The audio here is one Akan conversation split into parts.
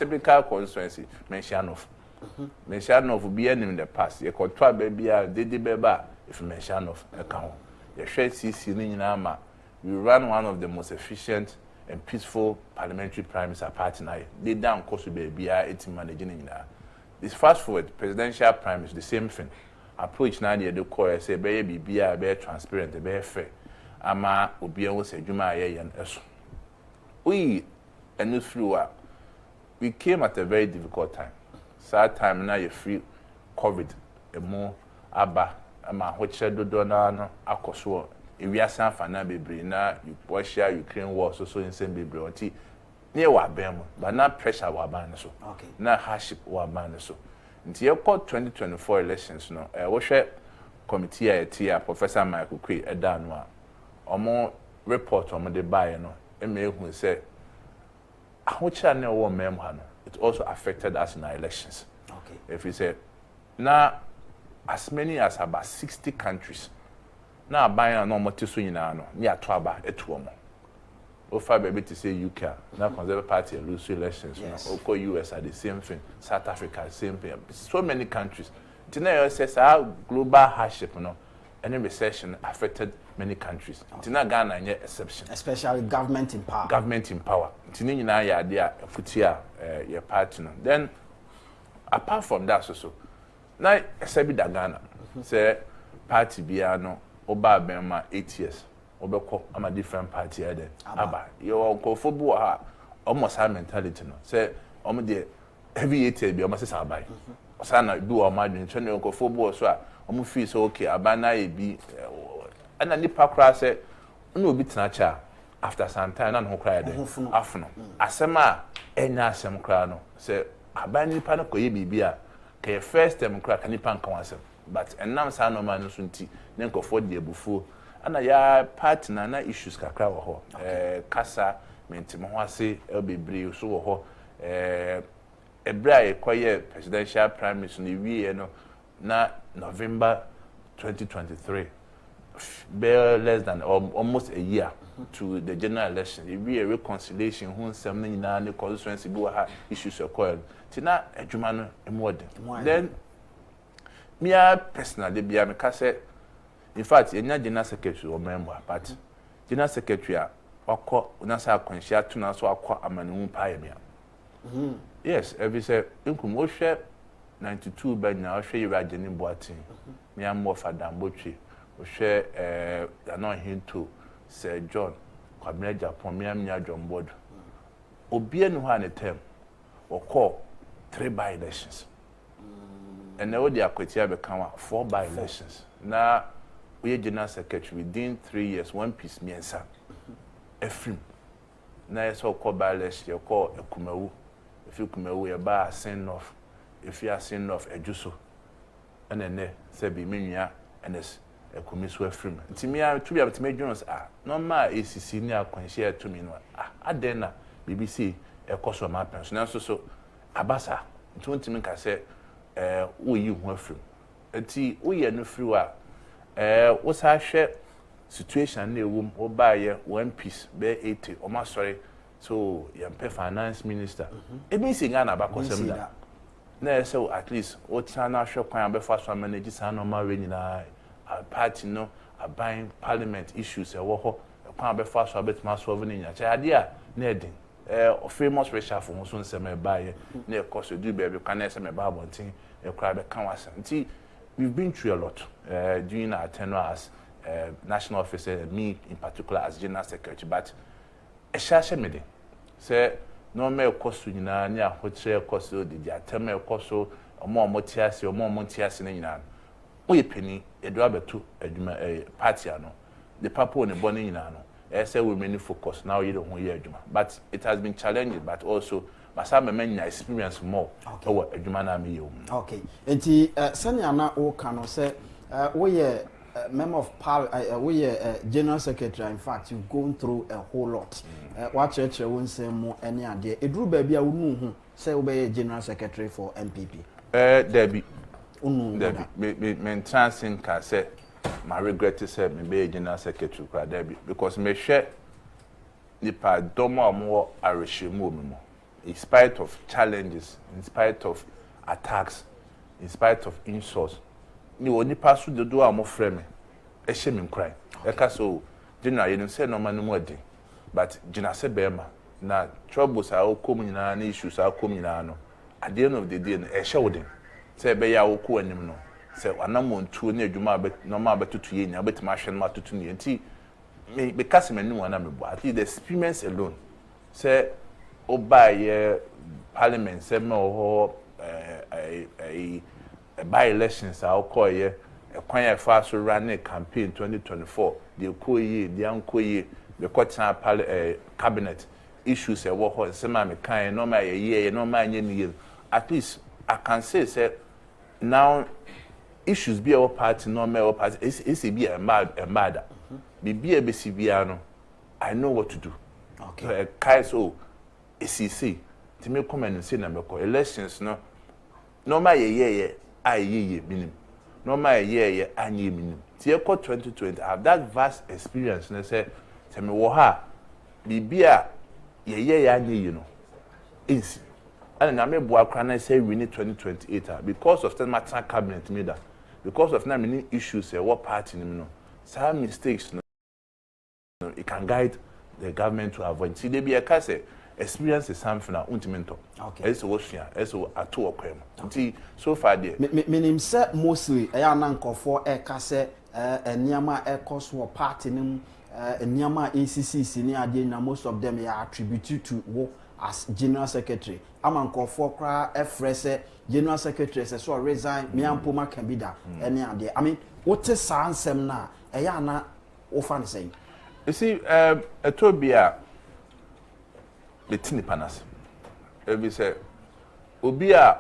typical constituency mention of be in the past. You could try baby if mention of account. You share CC Ninama. We run one of the most efficient and peaceful parliamentary primaries party now. They down cost baby 18 managing. This fast forward presidential primaries the same thing. Approach now the core say baby be transparent, be fair. Ama obi an say dwuma aye yan eso. We and through we came at a very difficult time. Sad time now you free COVID emo aba ama hoche dodo na no akoso ewiase afa na bebre na Russia Ukraine war so insane bebre onti near wa bem but na pressure wa ban so okay na hardship wa ban so nti ye 2024 elections no wo hwe committee a tia Professor Michael Kwe eda no a omo report omo de buy no emehu say ahocha na wo mem ha no it also affected us in our elections. Okay. If you say now as many as about 60 countries now buying no motiso nyina no near to aba etuomo. Ofa baby to say UK now Conservative Party lose elections. Yes. Now US are the same thing. South Africa same thing. So many countries. Today says our global hardship no any recession affected many countries. Tina Ghana any exception. Especially government in power. Government in power. Tina nyina ya dia futia your party no. Then apart from that so na esebi da Ghana say party bia no oba bema 8 years obekọ ama different party there aba your nkofo ha almost have mentality no say omo de heavy 8 years bi omo sesa abai osana bi o ma dwen twene nkofo bo so a omo feel so okay abana e bi ana nipa kra say na obi tena cha after some time na no kra there afuno asema enya asem kra no say abana nipa na koye bibia ke first time kra ka nipa nkan asem but enam sa no man so nti ne nkofo de ebufu ana ya partner na issues kakra wo ho kasa mentimo ho ase elbebre so wo ho ebra ekoye presidential primaries no wie no na November 2023 less than almost a year to the general election it be a reconciliation who some na ne constituency bi ha issues occurred tina adwuma no emode then me personally bia me ka say in fact enya general secretary o member but general secretary a wakọ unasa akwanhia tuna so akọ amanu pae me yes every say nkum wo hwe 92 ba na wo hwe yiraje ni boatin me am of adambotwe wo hwe no hinto Sir John kwabena Japan me am nya John Board obi enu ha ne term wakọ 3 by elections and now the akwatia be kan 4 by elections na we general secretary within 3 years one piece miensa efrim na so call by election you call ekumawu if you kumawu e ba send off if you are send off ejuso ene se bi menua enes ekumiso efrim ntimia to be to jones normal ACC ni akwanhia to me no adena BBC ekoso ma pension so abasa ntimi ka se wo yi ho afrim enti wo ye no free wa wo sa hwe situation na ewum wo ba ye one piece be 80 o ma sorry so yampe finance minister e bi singa na ba kosem da na so at least wo tana hwe kwan be fa so manage sa no ma we nyina party no aban parliament issues e wo ho kwan be fa so betima solve ni nya cha ade a na edin famous reshuffle so nsem e ba ye na e cost do be kan na nsem e ba bontin e kra be kan wasa nti we've been through a lot during our tenure as national officer, me in particular as general secretary. But a shasha mede say no me cost nyina nya hoche cost the ateme cost o mo motiase o mo montiase na nyina o ye penny e do abeto adwuma party ano the papa on the born nyina no say we many focus now you don't hear adwuma but it has been challenging but also masa memenya experience more over adwuma na me yom. Okay enti sanya na o kano say we ye member of parliament we ye general secretary in fact you've gone through a whole lot what church won say mo any ade eduru ba bia wonu hu say we be general secretary for NPP there be me transing ka say my regret is say me be general secretary there be because me hwe nipa domo amwo arehwemu omumo in spite of challenges, in spite of attacks, in spite of insults, ni oni pass the do am frame e hye me nkran e ka so general you say no man no dey but gina se bema na troubles are come nyina na issues are come nyina no at the end of the day no e hye wo den say be ya wo ko anim no say anamontuo na adwuma no ma betutu ye nya betima hwe no ma tutu ne nti me because me nu wana me bo at the experience alone say obaye parliament say me ho by elections are okoye kwan ya fa so run a campaign 2024 the okoye the ankoye the kwata cabinet issues e wo ho say ma me kan no ma ye no ma anye ni at least I can say now issues be our party no my party it's be a mad be a bcbia no I know what to do. Okay, kai so ECC to me come and say na me ko elections no ma ye aye minim no ma ye anye minim ti e ko 2020 I have that vast experience na say me wo ha bibia ye anye you know easy and na me bo akra na say we need 2028 because of the matter cabinet me that because of na many issues what party no some mistakes no it can guide the government to avoid see they be a case experience is something na untimento okay eso wo sua eso ato okwem nti so far there menim say mostly e ya na nkofo e ka say eniama e koso party nim eniama ACC ni ade na most of them are attributed to wo as general secretary amankofo kra efrese general secretary say so resign me ampoma can be that any ade I mean what is sansem na e ya na wo fan say you see etobia betini panas ebi say obi a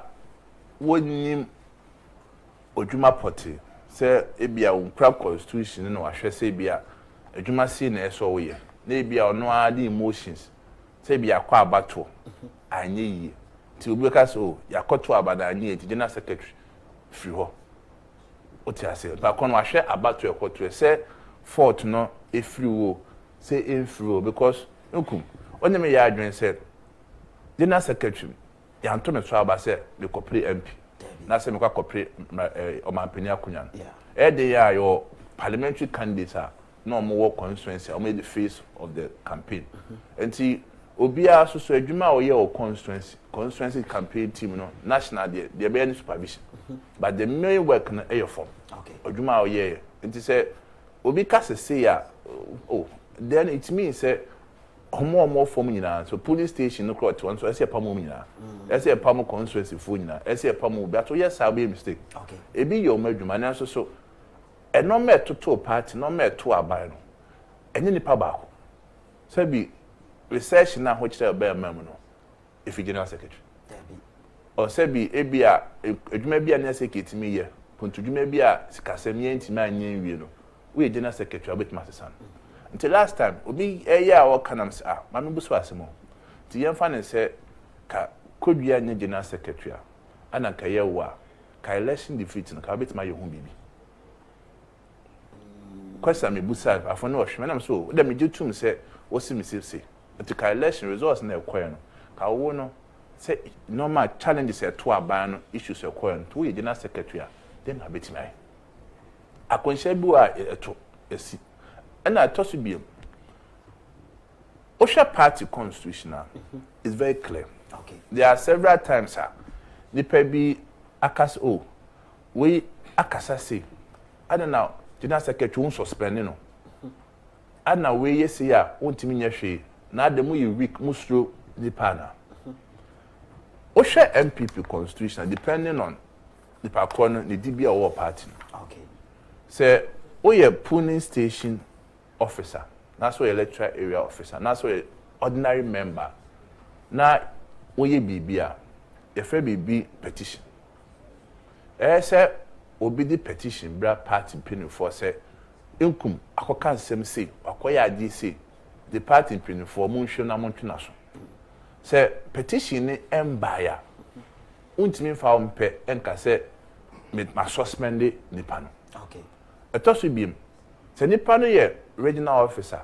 wonim odwuma poti say ebia unkra constitution no ahwe say bia adwuma si na eso wo ye na ebia ono ade emotions say bia kwa abato anye yi ti obi ka so yakoto abada anye ti general secretary free ho oti ase ba kono ahwe abato ekoto say fort no e free wo say in free because nkum onye me ya adwen say general secretary ya nto me so aba say me kopre MP na say me kwa kopre o mampani akunya e dey ya your parliamentary candidates no more constituency or the face of the campaign enti obia so adwuma o ye o constituency campaign team no national there be any supervision but the main work na e your form okay adwuma o ye enti say obi ka say ya oh then it means say more form nyina so police station no crowd one so say pam nyina say pam constituency fo nyina say pam obi ato yes I be mistake okay e bi your madwuma na so e no me toto party no me to aban no enye nipa ba ko say bi research na ho kire ba mam no if general secretary or say bi e bia adwuma bia na secretary me ye ponto adwuma bia sikasem ye ntimi anye wie no we general secretary obetima sesan until last time obi eya o kanam say ma me buso asemo ti yemfa ne say ka kodua nya general secretary ana ka ye wa ka election defeat no ka obetima ye hu bibi kwesa me busa afọ na ohwe na so da me jetum say wo si me say until ka election results na ekoye no ka wo no say normal challenges e to aban no issues ekoye no to we general secretary then abetima ai akonsha bi wa eto esi and to so biem Osha party constitution is very clear. Okay. There are several times the pebi akas we akasa say I don't know general secretary won suspend no and now we yes ya wontimi nya hwe na ademu you week mustro the pana Osha NPP constitution depending on the pakon the DB or party. Okay. Say we polling station officer that's why electoral area officer that's why ordinary member na we bibia ye fe bibi petition say obi di petition bra party pin for say inkum akoka nsem say akoya adi say the party pin for munhwe na montwena so say petition ni embaya untimi fa ompe enka say me suspend nipa no okay etoso biem say nipa no ye regional officer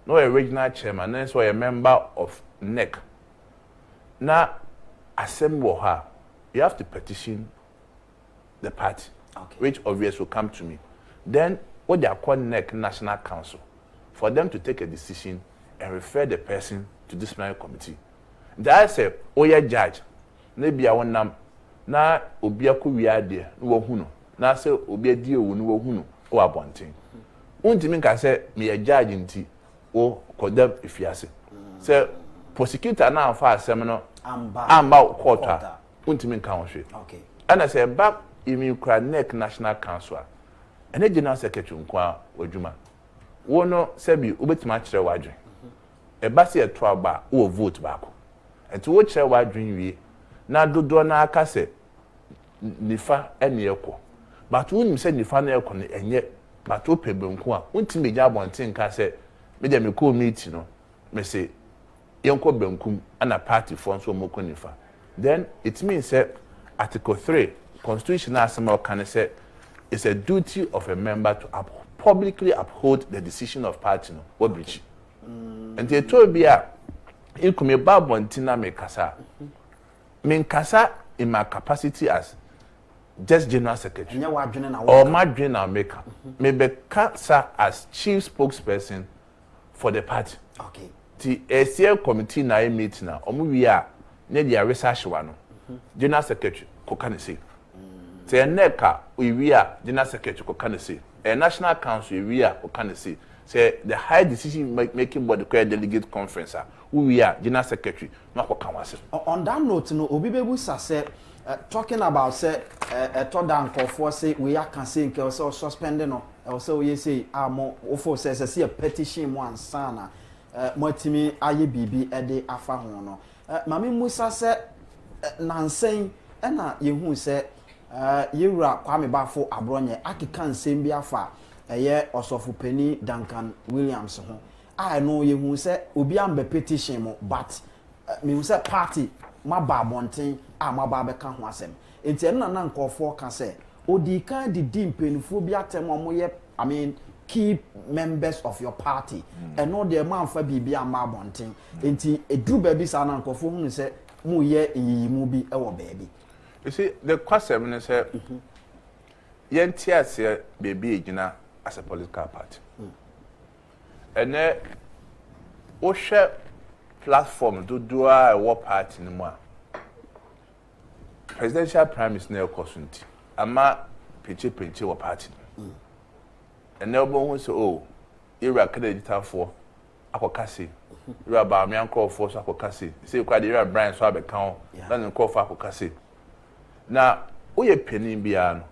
no a regional chairman then so a member of NEC na assemble her you have to petition the party which obviously will come to me then what they are calling national council for them to take a decision and refer the person to disciplinary committee that say oya judge na bia wonam na obi akowia de no wo hu no na say obi adi owu no wo hu no o abonten untimi nka say me judge nti o kodam ifiase say prosecutor na afa asem no amba court a untimi nka ho hwe ana say back imi kra national council ene general secretary nkwa wadwuma wo no sebi obetima kire wadwen e ba se eto aba wo vote baako enti wo kire wadwen wie na dodo na aka se nifa ene ekọ but wo nim se nifa na ekọ ne enye but wo pebenku a untimi gya bonten ka se me de me ko meet no me se yenko benkum ana party for so mo ko nifa then it means say article 3 constitution asema can say it's a duty of a member to publicly uphold the decision of party no what breach and they told me income babontina me kasa me kasa in my capacity as just general secretary or madwin na maker me be kasa as chief spokesperson for the party the ACL committee na meeting na omu wi a ne dia research wa no general secretary ko kan say say neka we are general secretary ko kan say a national council we are ko kan say the high decision making body called delegate conference we are general secretary no ko kan wase on that note no obi bebu say talking about say to dan for say we are can say nke so suspending no so we say amo ofo say a petition mo ansana motimi aye bibi e de afa ho no mami musa say nansen na yehu say yewura kwame bafo abronye akeka nsem bi afa eye osofopani Duncan Williams ho I know yehu say obi ambe petition mo but me hu say party ma ba bonten ma ba be ka ho asem enti eno na nkofo ka say odi kan di dimpenfo bi atem omoye I mean key members of your party eno de man fa bibi ama bonten enti edu ba bi sa na nkofo hu say mu ye yiyimu bi e wo baabi. You see, the question is, Yentia baby Gina as a political party. And then, Osha platform do a war party no more. Presidential prime is now consultant. Ama pinche war party. And now, one say, oh, you're a candidate for Akokasi. You're a Bamian call for Akokasi. Say, you quite a Brian Swab account, then call for Akokasi. Now, we penny beyond.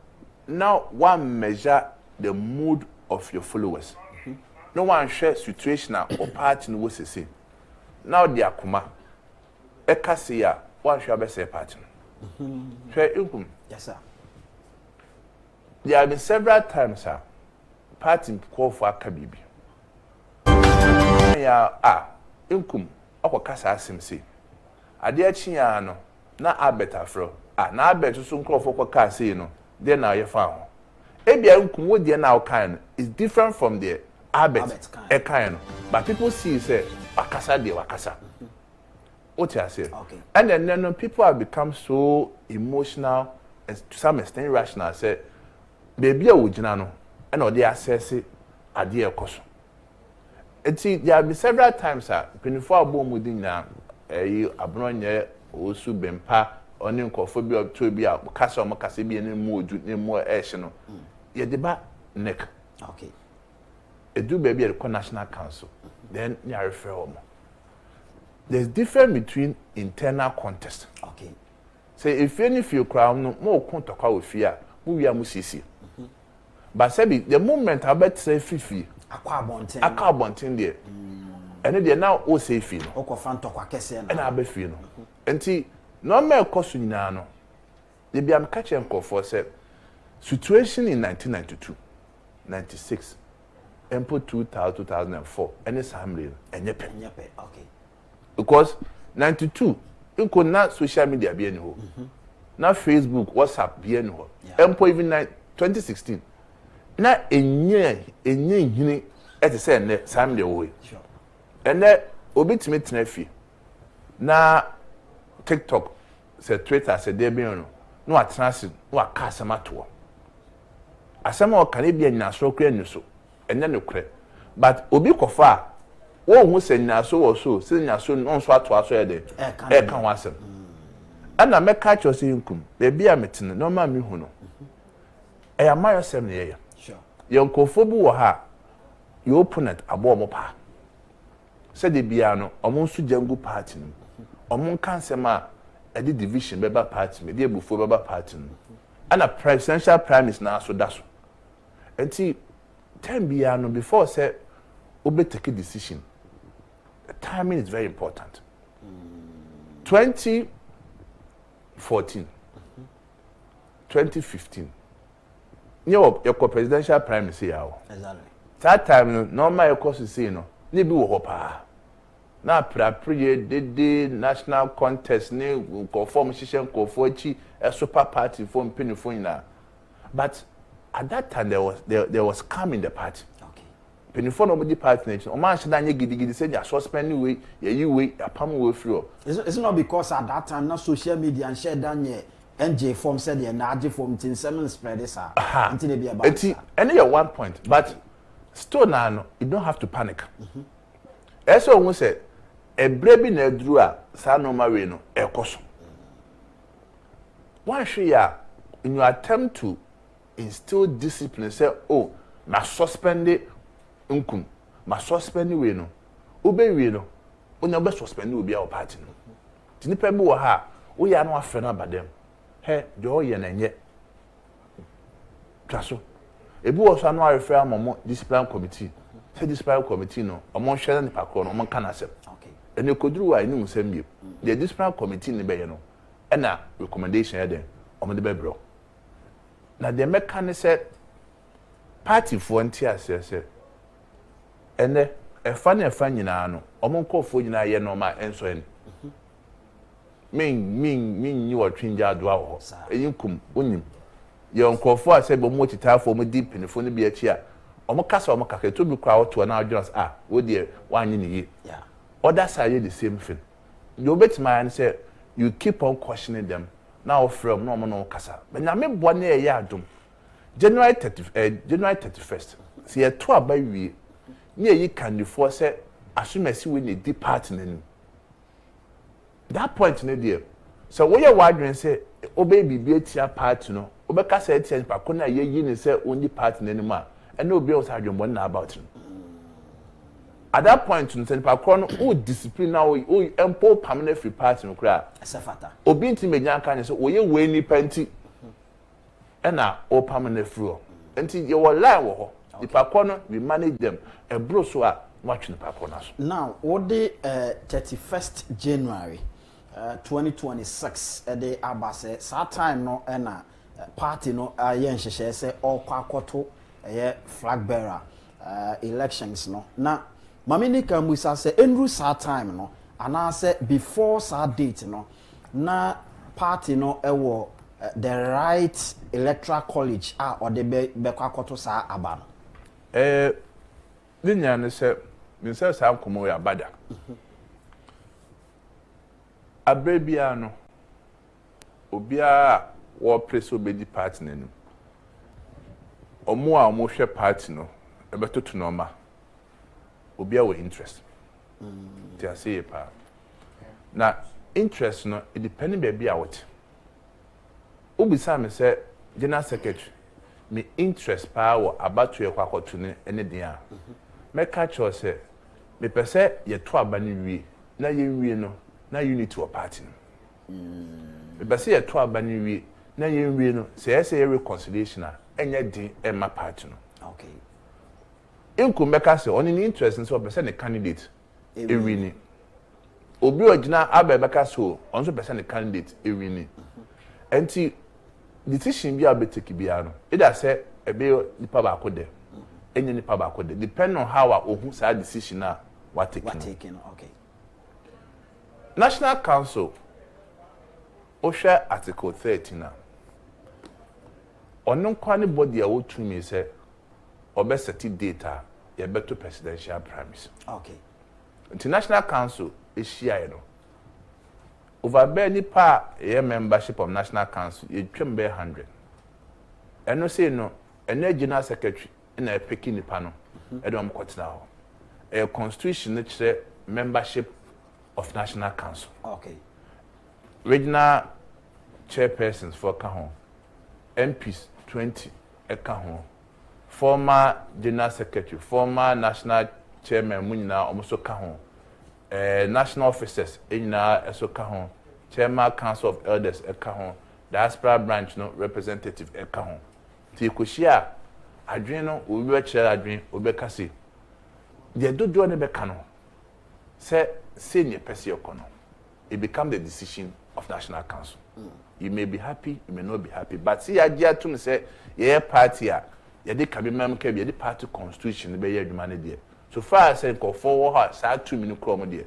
Now, one measure the mood of your followers. No one share situation or party in what they say. Now, the Akuma, Ekasia, one shall be say party. Share income. Yes, sir. There have been several times, sir, party call for a kabibi. Income, or Casa Simsi. A dear Chiano, na abeta fro. Na abeta so nko for kwa say no. Then now you found. Ebia nkum wo de na kind is different from the abet kind. But people see say wakasa de wakasa. What you say? Okay. And then people have become so emotional and to some extent irrational. Say baby a wujina no and or they assess it ade ekoso. There have been several times before abom within na abronye osu bempa oni nkofo bi to bi a kasa o kasa bi ne mu odu ne mu ehye no ye de ba neck. Okay. Edu baby at the national council then you refer home. There's difference between internal contest. Okay. Say if any feel crown no more kontokwa we fear we are musisi. But say the moment I bet say fifi akwa bonten there. And they now all say feel. Okofan tokwa kese na. And I be feel no. Enti no me kosu nyina no. They be am catch enko for say situation in 1992, 96, empo 2004 any assembly enyepe. Okay. Because 92 inko na social media be any ho. Na Facebook, WhatsApp be any ho. Empo even 2016 na enye hini et say na assembly wo. Sure. And then obitime tenafi na TikTok, say Twitter, say Debiano, no attention, no a casamato. As some more Canadian national crane so, and then you credit. But Obi Kofa, one who said Naso or so, saying Naso non swat to us there, can was him. And I make catch your income, baby, I'm meeting no man me who. I am my 7 years. Sure. Young Kofobu or her, your opponent a bomb pa. Said the piano, almost to jungle party. Among cancer ma, a division, Baba party, me dear before Baba party. And a presidential prime is now so that's. And see, 10 piano before said, Obe take a decision. The timing is very important. 2014, 2015. Your presidential prime is here. Exactly. That time, no my course is saying no. Nibi wo hopa. Na prapriye dede national contest ne conform shishen kofochi a super party for penifo na. But at that time there was calm in the party. Okay. Penifo no body party nation. O man shada nye gidi say ya suspend way, you way, ya pam way free. It's not because at that time na social media and share that NJ form said the na form tin seven spread this until they be about. Any your 1 point, but still now you don't have to panic. As I say, a brave na drew a sa normal way no ekoso. One share in your attempt to instill discipline, say, oh, ma suspend unkum, ma suspend we no, ube we no, unya be suspend ubi our party no. Tinipa bi wo ha, wo ya no afre na badem. He, jo ye na nye. Twaso. Ebi wo so anu refer am discipline committee. Say discipline committee no, omo hwe na nipa kro no, omo kan asem. Okay. Ene koduru wa enu nsem bi. The discipline committee ne be ye no. E na recommendation ye den, omo de be bro. Na the mechanism party for ntia say ene efa na efa nyina no, omo nkofo nyina ye no ma enso en. Min you are twinja do ho. Eyinkum onim. Ye nkofo a say bo mo titafo mo deep ne fo ne bi achi a. Omo kasa omo kaka to bi kwa oto na adjust wo de wanyi ne yi. Yeah. Others are the same thing. You bet my and say you keep on questioning them. Now from no kasa. But na me bone e ya adum. January 31st. See a to aba wi. Ne yi can the force say asumasi we ne deep part in. That point no there. So we are wondering say obey be tia part no. Obeka say tia pa ko na ye yi ne say only part in ma. And no be else adwon na about it. At that point, in St. Pacron, who discipline now, who employ permanent free party no cry. Safata. Obi nti mejan kan so we we ni panti. E na o permanent free. Nti you were lie wo ho. The Pacron we manage them. E bro so a watch the Pacron so. Now, what the 31st January 2026 the abase that time no na party no ye nhehye say all kwakoto flag bearer elections no. Na Mamini Kamusa say Andrew sa time no and I say before sa date no na party no ewo the right electoral college or the be kwakoto sa aba no Linya ne say me say sa komo ya bada abrebia no obia wo press obedi party nenu omo a omo hwe party no ebetoto normal obi a we interest. Ti ase pa. Na interest no it depend be a what. Obisa me say general secretary me interest pa wo abatu ye kwakoto ne ene den a. Me catch you say me pese ye to abani wi na ye wi no na unity of party no. Me pese ye to abani wi na ye wi no say reconciliation a enye din e ma party no. Okay. Inkumeka say on any interest in so person the candidate ewini obi ogina abebeka so on so person the candidate ewini enti decision bi abeteki bia no either say ebe nipa ba akode enye nipa ba akode depend on how ohu say decision na what taking okay. National Council ohwe article 13 na onon kwani body a wotumi say obesity data ye better presidential primaries. Okay. International Council is here no. over nipa a membership of National Council, you can be 100. And no say no, and no general secretary in a picking the panel. I don't quote now. A constitution that say membership of National Council. Okay. Regional chairpersons for Kahon, MPs 20 Kahon, former general secretary, former national chairman Munina almost Kahon, national officers Ina Eso Kahon, chairman council of elders Kahon, diaspora branch no representative Kahon. Tikushia, Adreno, Ube chair Adrin, Ube Kasi. They do join the Becano. Say, senior Pesio Kono. It becomes the decision of National Council. You may be happy, you may not be happy. But see, I dare to say, yeah, party, yeah, they can be member, yeah, the party constitution, be yeah, money there. So far as I go forward, say 2 minutes chroma there,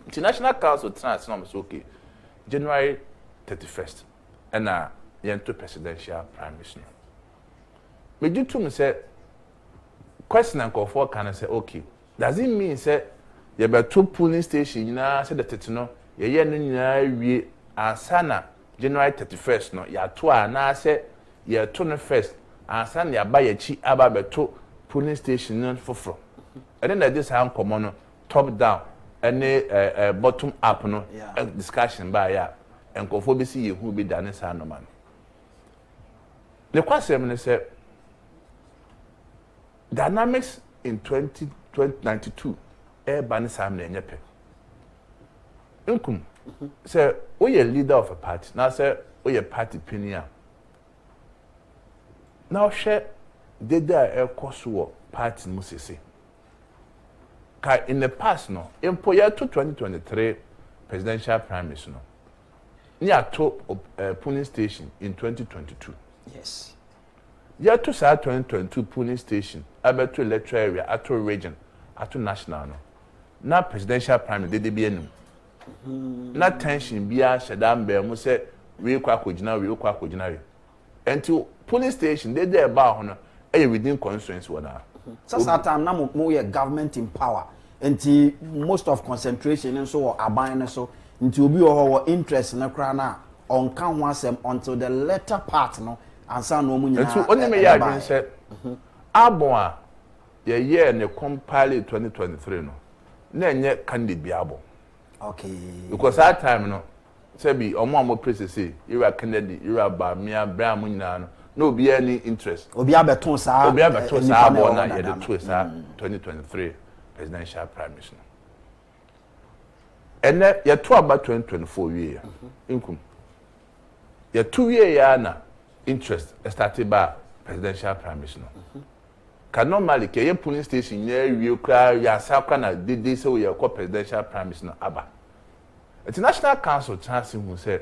International Council trans numbers okay. January 31st, and yento presidential prime minister. Me do to me say, question and call for can I say okay. Does it mean say you be 2 polling station na say that no ye no nyina wie ansana January 31st no ya to na say ye to no first ansana ya ba ya chi aba be to polling station no foforo and then this hand come no top down any bottom up no discussion by ya enkofo be see ye hu be dane sa no man the question is say dynamics in 2092 ban sam na enyepe nkum say we are leader of a party now say we are party pioneer now share the day koso party musisi ka in the past no empoyer to 2023 presidential prime minister no near to polling station in 2022 yes ya to sa 2022 polling station abeto electoral area ato region ato national no na presidential prime de be enum na tension bia shedam be mu se we kwa kogina we until polling station they there ba ho no within constituency wona so that time na mo ye government in power until most of concentration and so aban so until obi o interest na kra na on kan ho asem until the latter part no ansa no mu nyina until only me ya adwen say abon a ye ne compile 2023 no na enye candidate bi abon okay because that time no say be omo press say you are candidate you are ba me abram nyina no be any interest obi abeton sa abon na ye the twist 2023 presidential prime minister and ye to about 2024 year inkum ye 2 year ya na interest started by presidential prime minister can normally ke polling station near you cry ya sakwa na dey say we call presidential prime minister aba international council chance who say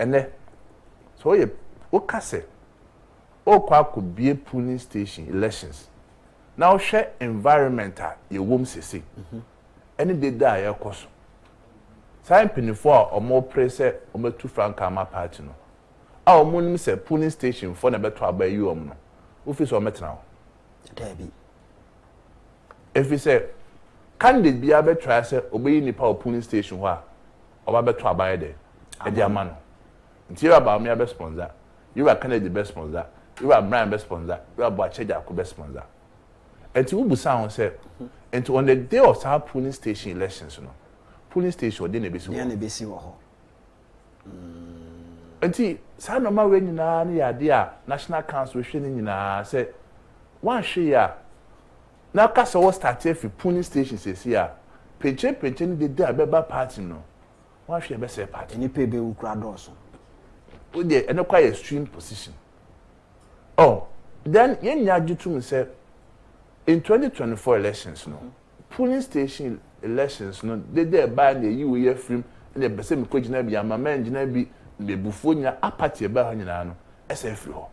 ene so ye o kase o kwa could be a polling station elections now share environmental ye wom sese any day da ya koso sign pinifo o mo press o metu franka ma party no a o mo nim say polling station for na beto aba yi om no office o metna Debbie. If you say, candidate be able to try say, obey nipa polling station wa, or be to abide there. A dear man. Until you about me a best sponsor, you are candidate best sponsor, you are brand best sponsor, you are Bacheja best sponsor. And to who sound say, and to on the day of our polling station elections, you know, polling station didn't be so. Until some of my way in idea, National Council in say. One share now kasa was started for polling station says here penche the day abeba party no one share be say party any pay be ukra doso o dey and quite extreme position oh then yen nyaju to me say in 2024 elections no polling station elections no they there by the you year free and the person me kwagina bi amama ngina bi le bufonya apart e ba ha nyina no SF ho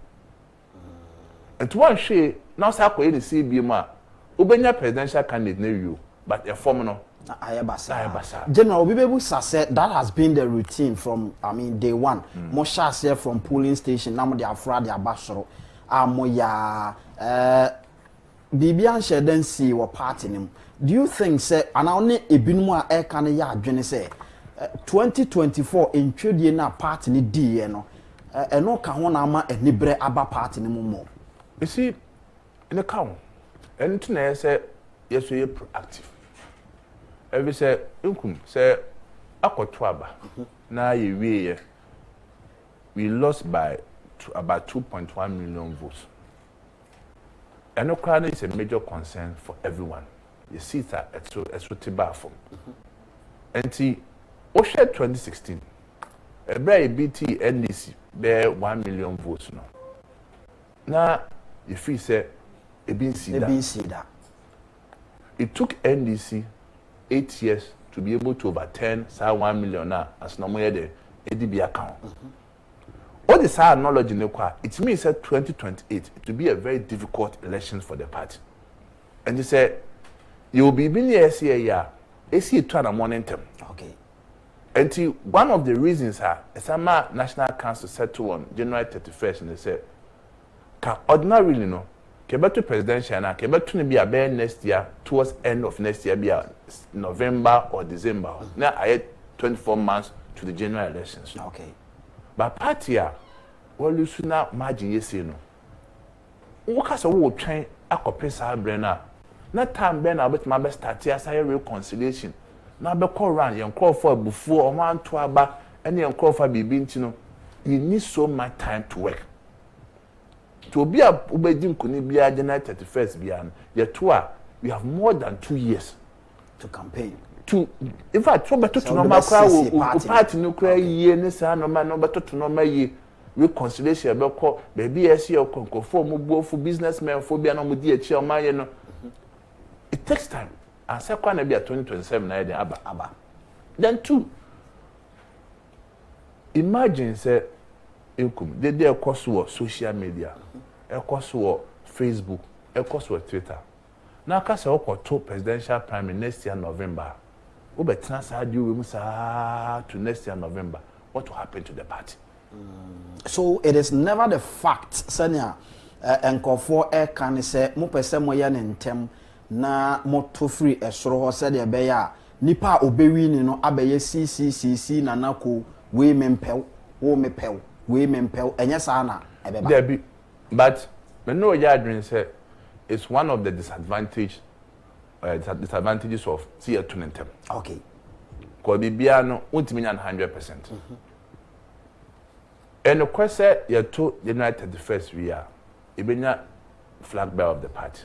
and one share now say ko any CBM a obenya presidential candidate na you but a form no ayabasa general obibebu said that has been the routine from day one mo share from polling station na mo de afra de abasoro amoya bibian shedensi wo party nim do you think say anawne ebinum a e kan ya adwene say 2024 entwedie na party ni die no eno ka ho na ama enibre aba party ni mo you see in the count and to say yes we are proactive every say inkum say akoto aba na ye we lost by about 2.1 million votes. And Ukraine is a major concern for everyone. You see that it's so tiba And see, Osha 2016, a very BT NDC bear 1 million votes now. Now, if we say a BC, it took NDC 8 years to be able to overturn 1 million now as no more the ADB account. All this knowledge in the car, it means that 2028 it will be a very difficult election for the party. And you say you will be in the SCA, SCA to an momentum. Okay. And one of the reasons is that National Council settled on January 31st, and they said, can ordinarily no, Quebec to presidential and Quebec to be a bear next year, towards end of next year, be a November or December. Now I had 24 months to the general elections. Okay. But party well you soon now margin yes no. What case we try akope sa brena. Na time ben na bet ma be start ya say reconciliation. Na be call round yen call for before o man to aba and yen call for bibi ntino. You need so much time to work. To be a ubedi nkuni bia January 31st bia ye to we have more than 2 years to campaign. To in fact so better to normal crowd party no cry ye ne sa normal no better to normal ye reconciliation be call baby ese o konkofo mo buofu businessmen fo bia no mo di echi o man ye no it takes time and second na be 2027 na dey aba then two imagine say income they cost wo social media cost wo Facebook cost wo Twitter na ka say to presidential primary next year November to next year November, what will happen to the party? So it is never the fact, Sanya, and for air can say, Mopese Moyan in Tem, na moto free a sro said a bear, Nipa obewin no abeye CCCC nanako, women pel, women pel, women pel, and yes, Anna, there be, but no yardrin say it's one of the disadvantages of tier 2 and 10. Okay. Because Bibiano won't mean 100%. And of course, you're to the United the first year, Ibenya flag bearer of the party.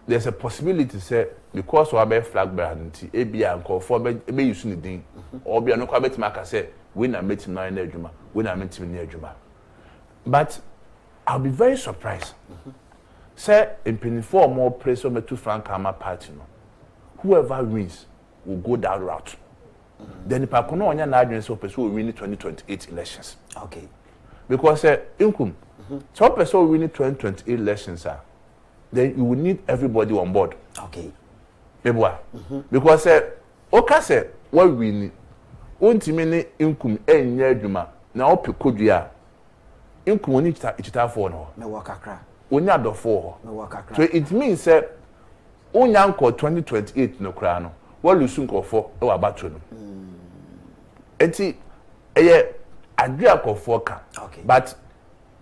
There's a possibility to say, because we have a flag bearer, ABI and call for be using the thing, or be a no quality marker say, when I'm meeting now in Ejuma, when I'm meeting near Juma. But I'll be very surprised. Say in 24 more place on the 2 franc Kama party no. Whoever wins will go that route. Then if I can only na so person will win the 2028 elections. Okay. Because income so person will win the 2028 elections then you will need everybody on board. Okay. Because okay say what win untimi income enye adwuma na opekodua income ni chita for no. Me work akra. Onya do for. So it means say onya nko 2028 no kra no. What you soon call for our battle. Enti adria call for ka. But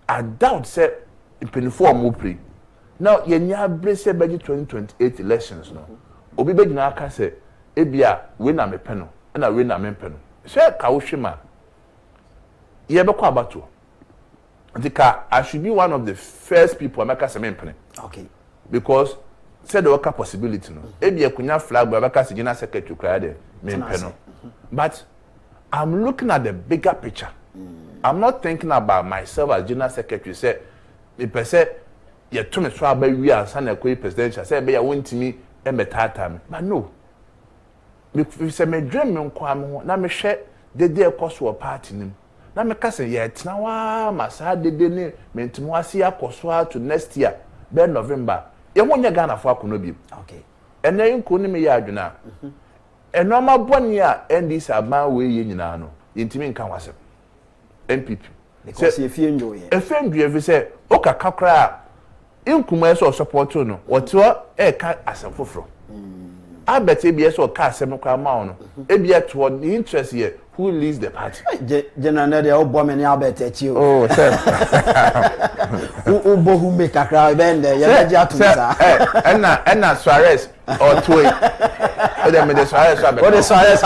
I doubt say in 24 more play. Now yenya brace be 2028 elections no. Obi be gina aka say ebia we na mepe no na we na mepe no. Say ka wo hwema. Ye be kwa battle. I should be one of the first people America say mepe. Okay. Because said the worker possibility no ebi ekunya flag but America say general secretary cry there mepe no. But I'm looking at the bigger picture. I'm not thinking about myself as general secretary say me per se ye to me so aba wi ansa na ekoi presidential say be ya wontimi e metata me but no me say me dream me nko am ho na me hwe dede ekoso party nim na me ka say ye tena wa masa dede ne mentimo ase akoso to next year be November ye wonya Ghana fo akono bi. Okay. Ene nko ni me ya adwuna enoma boni a ndc aban we ye nyina no yentimi nka wasem NPP because if you enjoy it efendue say o kakakra inkuma so support no woto e ka asem foforo Albert ABS or car seven crown. ABS toward the interest here. Who leads the party? General, the old woman Albert at you. Oh, sir. Who make a crowd bend there? And Suarez or Tway. What is Suarez?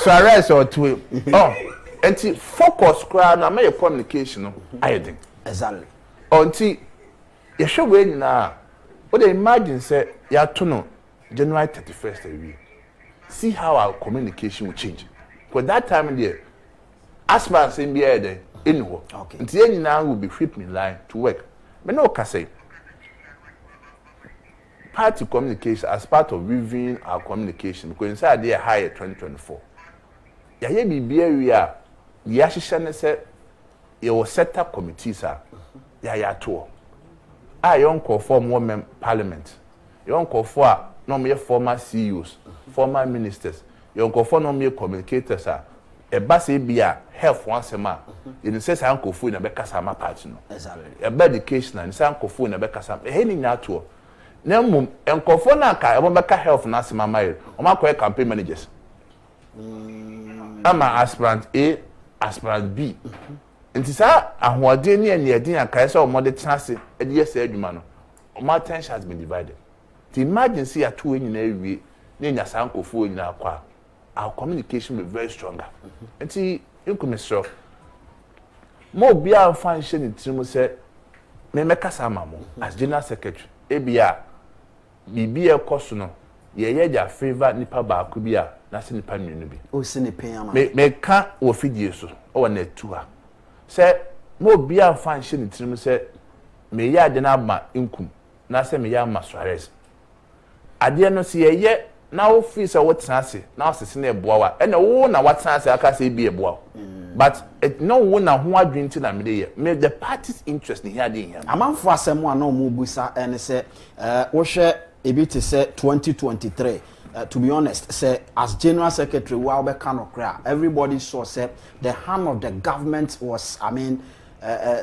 Suarez or Tway. Oh, and focus crowd. I make a communication. I think. Exactly. Until you should wait now. What they imagine say, you have to know January 31st a week. See how our communication will change. Because that time there, as far as NBA there, anyway. Okay. Until any now will be whipped in line to work. But no can say. Party communication as part of reviewing our communication because inside there higher 2024. Yeah, be area. The association say it will set up committees. Yeah, tour. I don't call for more parliament. You don't call for no mere former CEOs, former ministers. You don't call for no mere communicators. A basi be a health once a month. You say uncle food in a becca sama party. Exactly. A bad education and uncle food in a becca sam. A heading that tour. Nemo and call for Naka, I won't becca health and my mile. Or my campaign managers. I'm an aspirant A, aspirant B. And it's a Wadini and Yadina Kaisa or Mother Chance, and yes, Edumano. My attention has been divided. The emergency are two in every name as uncle food in our communication will be very stronger. And see, you come so more be our function in Timu said, me make us as General Secretary, ABR, BBA Cosuno, ye ya favor nipa ba kubia, nasi nipa nubi. O sini payama. Me can't or feed you so, or net to her. Say, more be our function in Timu said, me ya denabma income, nasa me ya Suarez. Adia no see ye now fees a what say now sitting a boa and a woman what say I can say be a boa. But it no one who are drinking a media made the party's interest in here. A man for someone no mubusa and say Osha a bit to say 2023. To be honest, say as General Secretary Walbe Kano Kra, everybody saw say the hand of the government was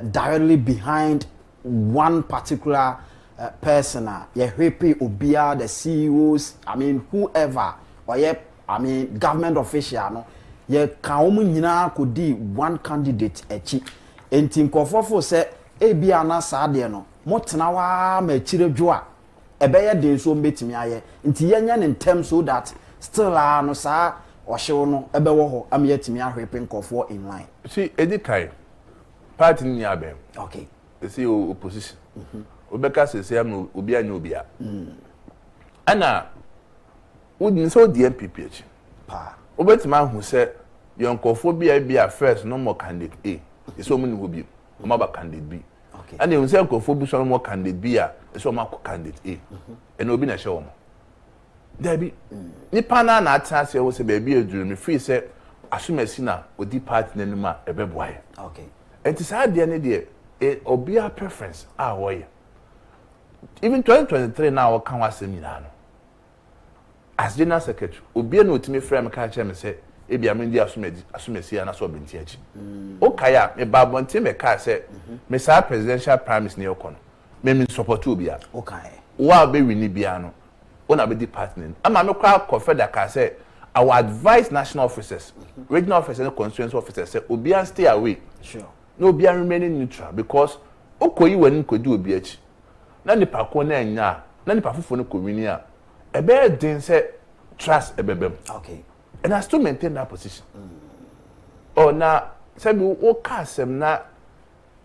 directly behind one particular person, happy obia the CEOs, whoever, or government official, no, could be one candidate echi. And Tinkofofo said, Ebiana Sadiano, Motanawa me chirejua, a bear day so bet me aye, in in terms so that still no sa or show no ebewo, I'm yet me a raping for in line. See, Edikai, party in Yabe. Okay. The CEO opposition. Obeka say am obi anya obia ana wodin so the NPP pa obetima hu say yonkofobia bia first no more candidate A so many will be o ma ba candidate B okay and you say yonkofobia so no more candidate B so ma candidate A and obi na show mo there be nipa na atase wo say baby eduru me free say asumasi na odi party nanuma ebeboaye okay and this idea ne de obia preference woye. Even 2023 now, can was seminar. As General Secretary, Obi no timi frame catch me say, Ebi Amindi asumesi and aso bintiachi. Okaya, me babonti me ka say, me sa presidential promise ne okono. Me support Obia. Okay. Wa be wini bia no. Ona be di partner. Ama me kwa confeder ka say, our advise national officers, regional officers and constituency officers say Obia stay away. Sure. No Obia remaining neutral because okoyi wani ko di Obi achi. Na nipa ko na nya na nipa fofo no komini a ebe den say trust ebebem okay and I still maintain that position oh na say bi o ka asem na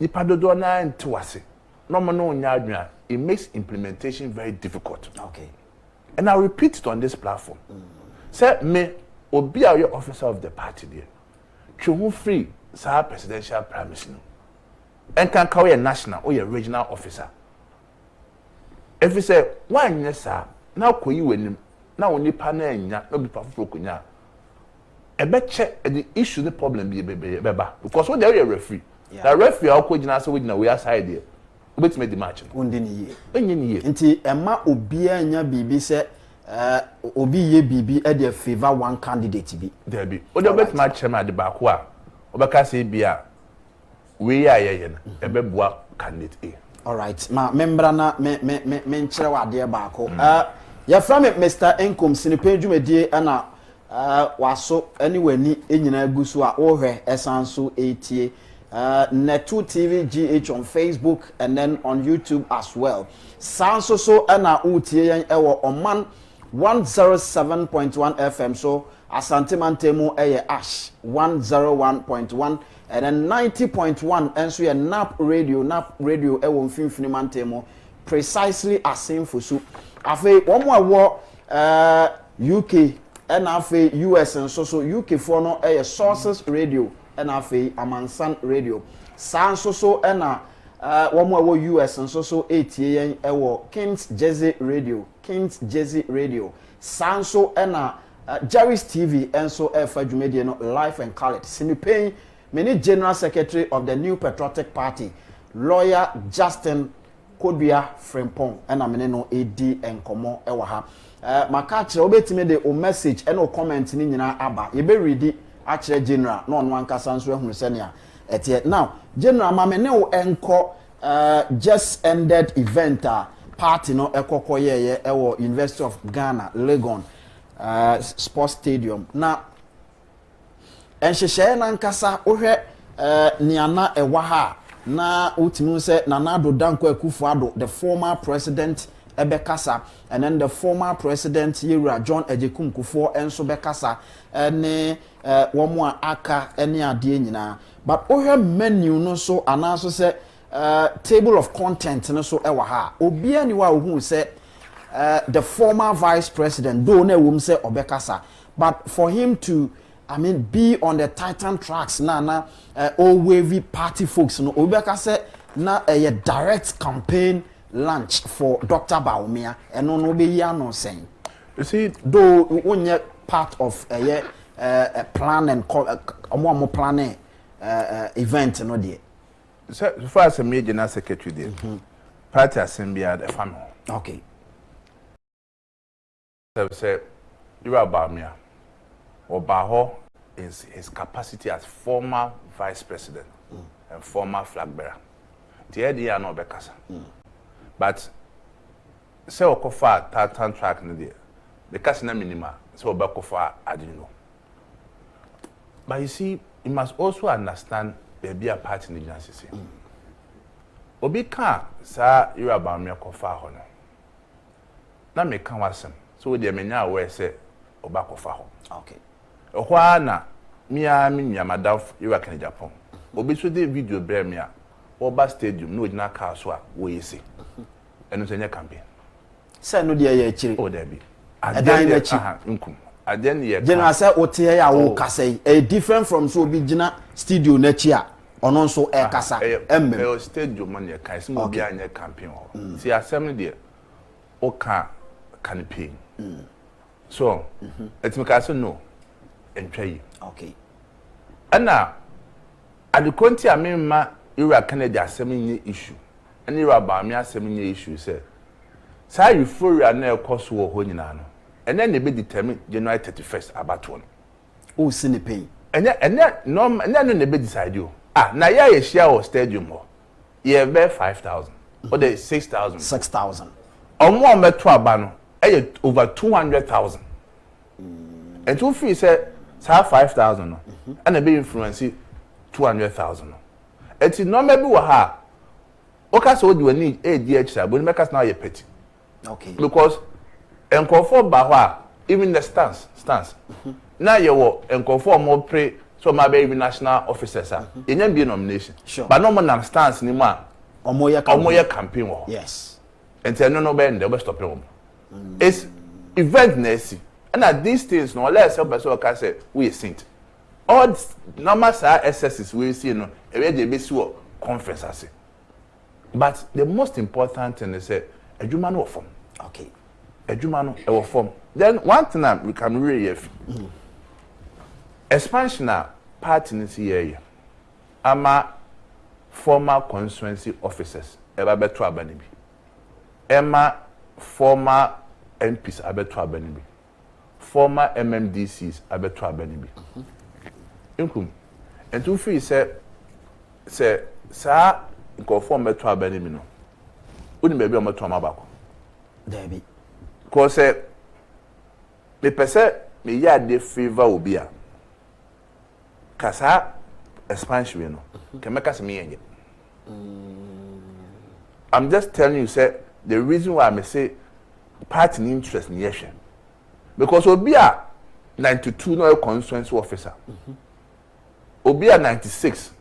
nipa dodo na ntwase no mo no nya adwua it makes implementation very difficult okay and I repeat it on this platform say me obi a your officer of the party there twu free sa presidential promise no and can call a national or a regional officer. If you say, why yes, sir, now could you win him? Now only panel, no be powerful. A bet check the issue, the problem be beba because what they are referee. The referee, I'll call you now so we know we are side here. Wait, made the match. Undini ye. Until Emma Obia and your BB said, Obi ye BB at their favor one candidate be. There be. What the bet match at the back? Obaka say, Bia, we are a bebwa candidate A. All right. Ma membra na me nkyere wade baako. Ya from Mr. Income sinipe dwumedie na waso ani wani enyina gusu a ohwe esanso etie Netu TV GH on Facebook and then on YouTube as well. Sanso so na utie yen ewo oman 107.1 FM so Asante Mantemu ash 101.1 and then 90.1 enso ye nap radio ewo mfimfini Mantemu precisely asin fusu afi omo awo UK and afi US and so UK for no sources radio and afi Amansan radio sanso so na omo awo US and so etie yen ewo Kings Jersey radio sanso na Jerry's TV and so Fajumedi no life and call it Sinipay many general secretary of the New Patriotic Party lawyer Justin Kodua Frempong and amene AD and komo ewa ha makache obetime de o message and o comment ni nyina aba ye be read akere general no no ankasa nso ehunu senia etie now general mamene o enko just ended event party no ekoko ye ewo University of Ghana Legon sports stadium na enhyehyɛ na nkasa ohwɛ niana ewa ha na ultimu se Nanado Danko Akufo-Addo the former president ebekasa and then the former president Yewura John Ejekum Kufuor enso bekasa ne womo aka ene ade nyina but ohwɛ menu no so anaso se table of content no so ewa ha obia ni wa ohun se the former vice president do na ewum se obekasa but for him to be on the Titan tracks na all wavy party folks no obekasa na a direct campaign launch for Dr. Bawumia and no be ya no saying you see though onye part of a plan and more planning event no dey so far as a major secretary there party assembly at the family okay so say you are Bawumia Obaho is his capacity as former vice president and former flag bearer. The idea no bekasa. But say okofa Titan track no there. Because na minima so obakofa I didn't know. But you see, you must also understand baby a part in the agency. Obi kan sa you about me kofa ho no. Na me kan wasem. So the menya aware say obakofa ho. Okay. Ohwana mia madaf Yewura Ken Japan. Obi so de video bre me a Oba stadium no gina car so a we say. Eno se nya campaign. Say no dey ya chiri. Oh there be. Adan na chi. Nkum. Adan ye. General say ote ya wo kasa e different from so obi gina studio na chi a ono nso e kasa. E stadium man ye kai some obi anya campaign ho. See assembly there. O campaign. So, it's because no. Okay. Ana adukonti amemma Yewura Canada asem issue. Ani Yewura Bawumia asem issue say. Say euphoria na ekoso wo ho nyina no. Ene na be determine January 31st about one. O sini pay. Ene no na be decide o. Na ye share o stadium ho. Ye be 5,000 or the 6,000. 6,000. Omo ometo aba no over 200,000. And two fee say 5,000 no and a big influence 200,000 no eti no maybe wa ha o ka so you need ADH but make us now you petty okay because enkofo ba ho a even the stance now you wo enkofo mo pray so ma be even national officers enya be nomination sure. But no more stance ni ma omoye campaign wo yes enti no be end dey stop them it's event na esi. And at these things, no less help us all say we saint. All normal SSs we see no a they be conference as. But the most important thing is say a human form. Okay. A human form. Then one thing we can really expansion party in this year. Ama former constituency officers eba beto abanibi. Emma former MPs abeto abanibi. Former MMDCs abeto abanibi. Inkum. And two free say sa go form beto abanibi no. uni maybe o mato amabako Debi. Because me pese me ya de favor obi a kasa expansion we no can make us me yenye. I'm just telling you say the reason why I say party interest in yeshe because obi a 92 no constituency officer obi a 96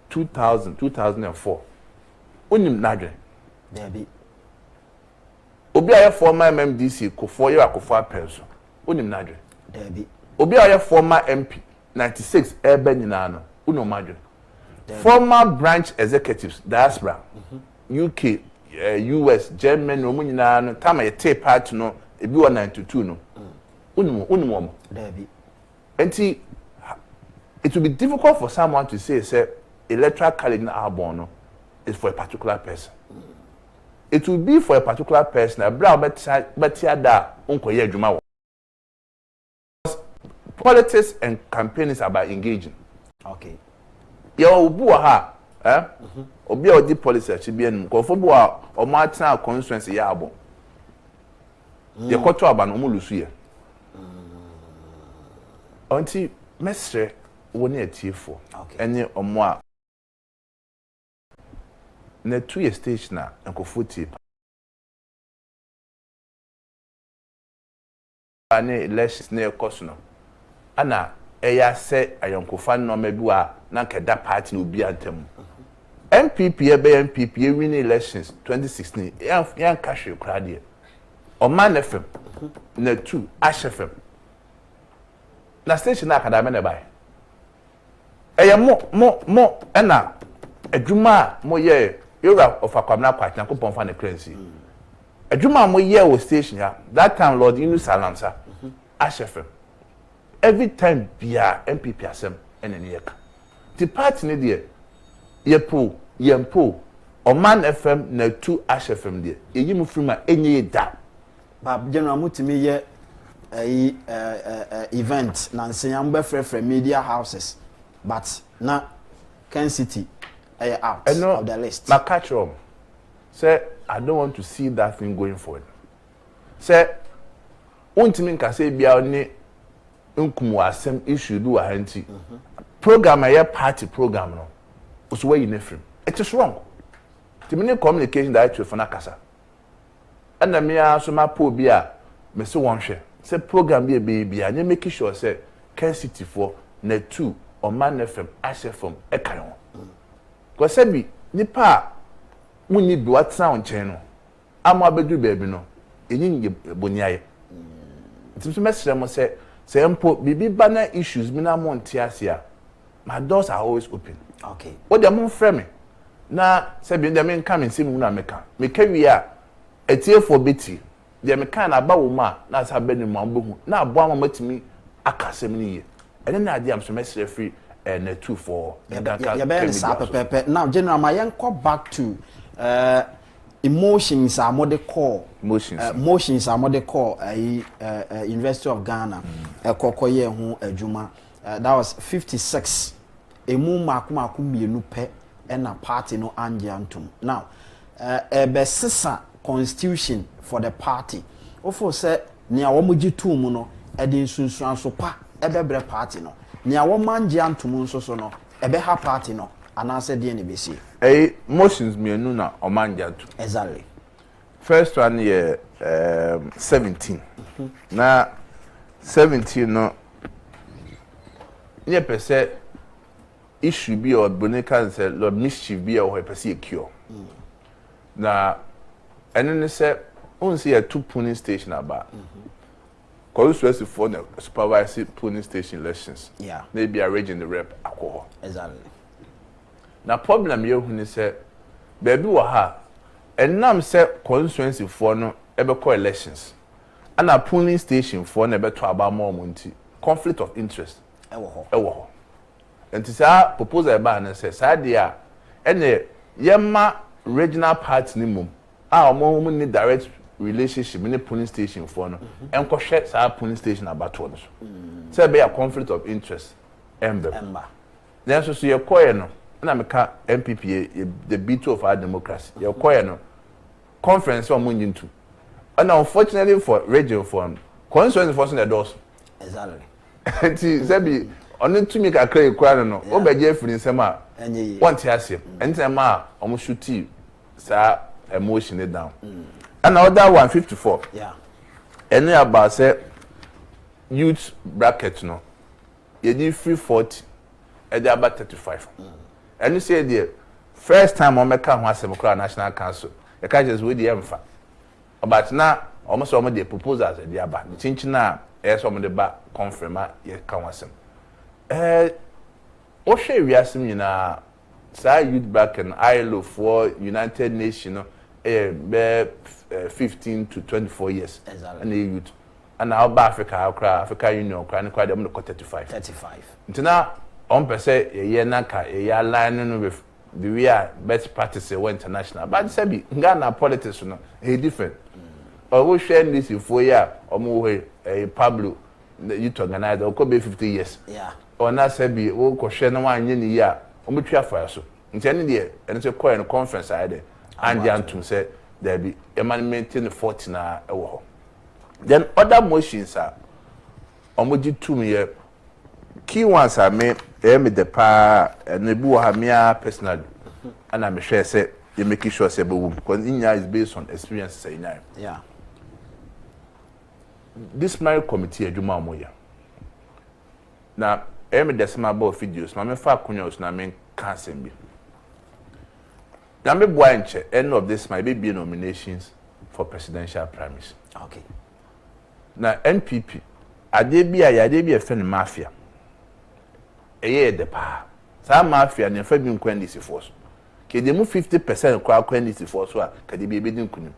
2004 unim nadwe Debi. obi a former MMDC kofo ye akofo apenso unim nadwe Debi. obi a former MP 96 ebe nyina no unim madwe former branch executives diaspora UK US Germany no nyina no tama ye take part no ebi 92 no unim omo Debi. Enti it will be difficult for someone to say electoral college na arbon no is for a particular person. It will be for a particular person. A brown betia da unko ye adwuma wo. Politics and campaign is about engaging. Okay. Ya obu ha, obi a odi politics bi enum. Ko fobu a o ma tena constituency ya abon. Ye koto aba no mo lusu ye. Onti mesre woni atiefo. Ene omo a na 2 year stage na nkofo tip ane elections na ekoso no ana eya se ayonkofa no medu a na keda party no bi antem NPP NPP win elections 2016 yan kashe krade o man FM na 2 Ash FM na station na academy na bai eya mo ena adwuma mo ye Yoga of a Kwamna Kwat na kupon fa ne currency. Adwuma mo ye wo station ya. That time Lord Inu Salamsa. Ash FM. Every time bia NPP asem ene ne yeka. The party ne de yempo Oman FM na 2 Ash FM de. Eyi mu frima enye da. Ba general mutimi ye event na nsenya mbe frefre media houses but na Ken City out of the list. My catch room. Say, I don't want to see that thing going forward. Say, untimi nka say bia oni nkumu asem issue do ahanti. Program a party program no. Oso wey in frame. It is wrong. Timini communication director for nakasa. And me aso ma po bia me se won hwe. Say program bia anya make sure say Ken City for na 2 Oman FM Ash FM e kan ho. Because sabi nipa muni bi watsa on chen no amo abedu baby no enyi boniaye ntimso mesere mo say empo bibi bana issues mi na mo ntiase a my doors are always open. Okay. What dem mo frame na sabi dem nka me nsem na meka wi a etie for beti dem kan na ba wo ma na sa be ni mo ambohu na abo ama matimi akasem ni ye ene na ade am so mesere free and 2 for now general my go back to emotions are more the core emotions are more the core University of Ghana kokoye hu adwuma that was 56 emu maku mienu pe na party no anje antum now ebe sisa constitution for the party ofo say nia wo mogi tu mu no e de nsunsuan so pa ebebre party no nia wo manje antum nso so no ebe ha party no anase de ne besi motions mienu na o manje antum exactly first one ye 17 na 17 no nye pese issue bi or bonica say lord mischief bi or pese cure na ene say on see a 2 polling station aba constituency for the supervisory polling station elections maybe arranging the rep alcohol exactly na problem ye hu ni say baby wo ha enam say constituency for no ebe call elections and a polling station for no ebe to aba more monti conflict of interest ewo ho enti sa proposal eba na say sa dia ene yema regional party ni mum a mo ni direct relationship in the polling station for no enko hwe sa polling station abato no so say be a conflict of interest ember then so ye koye no na meka NPP the beat of our democracy ye koye no conference on Munjin too. And unfortunately for region form, constituency forcing the doors. Exactly. And Zebi, only to make a clear crown, no, over Jeffrey in Sama, one tiasim, and Sama almost shoot tea, sir, emotion it down. And now that 154. Yeah. Any about say youth bracket, no, you did 340, and they about 35. And you say the first time on make a national council, the catches with the emfa. But now almost all of the proposals at the aba. The chinchina is some of the back confirm ye can was him. What share we ask me na say youth bracket ILO for United Nations 15 to 24 years. Exactly. And the youth. And now Africa Union cry quite them 35. 35. Until now on per se a year naka a year line with the we are best practice international. But say Ghana politics no different. Or we share this in 4 years or more a Pablo youth organizer or could be 50 years. Yeah. Or not say be we could share no one year or we try for so. Until the and it's a quiet conference I there. And the Antum said there be a man maintain the 40 na then other motions are omoji 2 me key ones are me the pa and the boo have me personally and I'm sure say you make sure say because Inya is based on experience say now. Yeah. This marriage committee adwuma moya. Na the small about videos, my fa kunyos na men cancel be. Na me boanche end of this might be nominations for presidential primaries. Okay. Na NPP ade bi a friend mafia. Eye de pa. Sa mafia ne fa bi nkwan disi force. Ke de mu 50% kwa kwan disi force a ka de bi ebedi nkunim.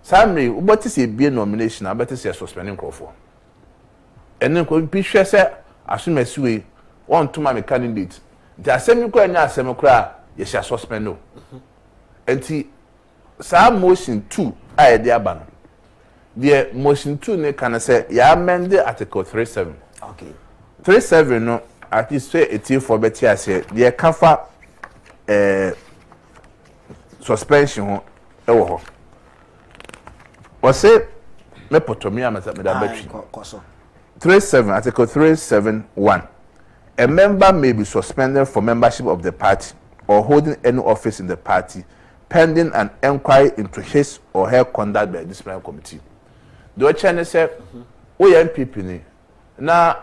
Samre uboti se bi nomination abeti se suspending crofo. Enen ko bi hwe se asumasiwe won tuma me candidate. Nti asemi ko anya asemi kra ye sha suspend no. Enti sa motion 2 a de aba no. The motion 2 ne can say ya amend article 37. Okay. 37 no at least say it for better say the kafa suspension ho ewo ho. O say me potomi amasa me da battery. 37 article 371. A member may be suspended from membership of the party or holding any office in the party pending an inquiry into his or her conduct by a disciplinary committee. The China say, "We NPP ni na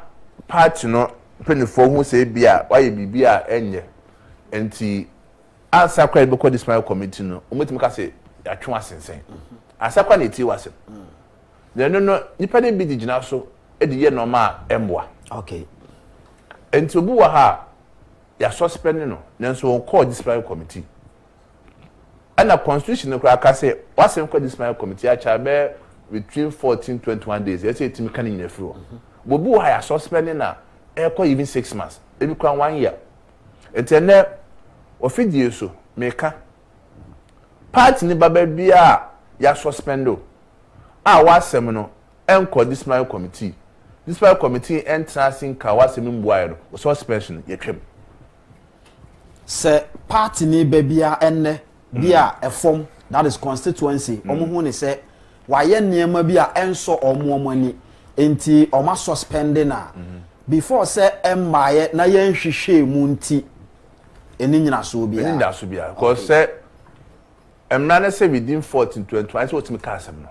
party no penifo who say bia why bibia enye enti answer kwa be disciplinary committee no umutimi ka say atwa asensen answer kwa na ti wase no nipa de bi digina so e de ye normal emboa." Okay. Enti obu wa ha ya suspend no nanso on call disciplinary committee. And the constitution no kwa say wasem kwa disciplinary committee a cha be between 14 21 days. Yes, it me can in the floor. Bobu ha ya suspending na e kwa even 6 months. E be kwa 1 year. Etene ofidie so meka party ni baba bia ya suspendo. A wasem no enko disciplinary committee. Disciplinary committee entrance ka wasem mbuaye no suspension ye twem. Se party ni babia enne bia a form that is constituency omo hu ne se waye niema bia enso omo ani enti oma suspending na before say emmaye na yen hwehwe mu nti eni nyina so bia eni da so bia because say emra na say within 14 21 I say what me ka asem no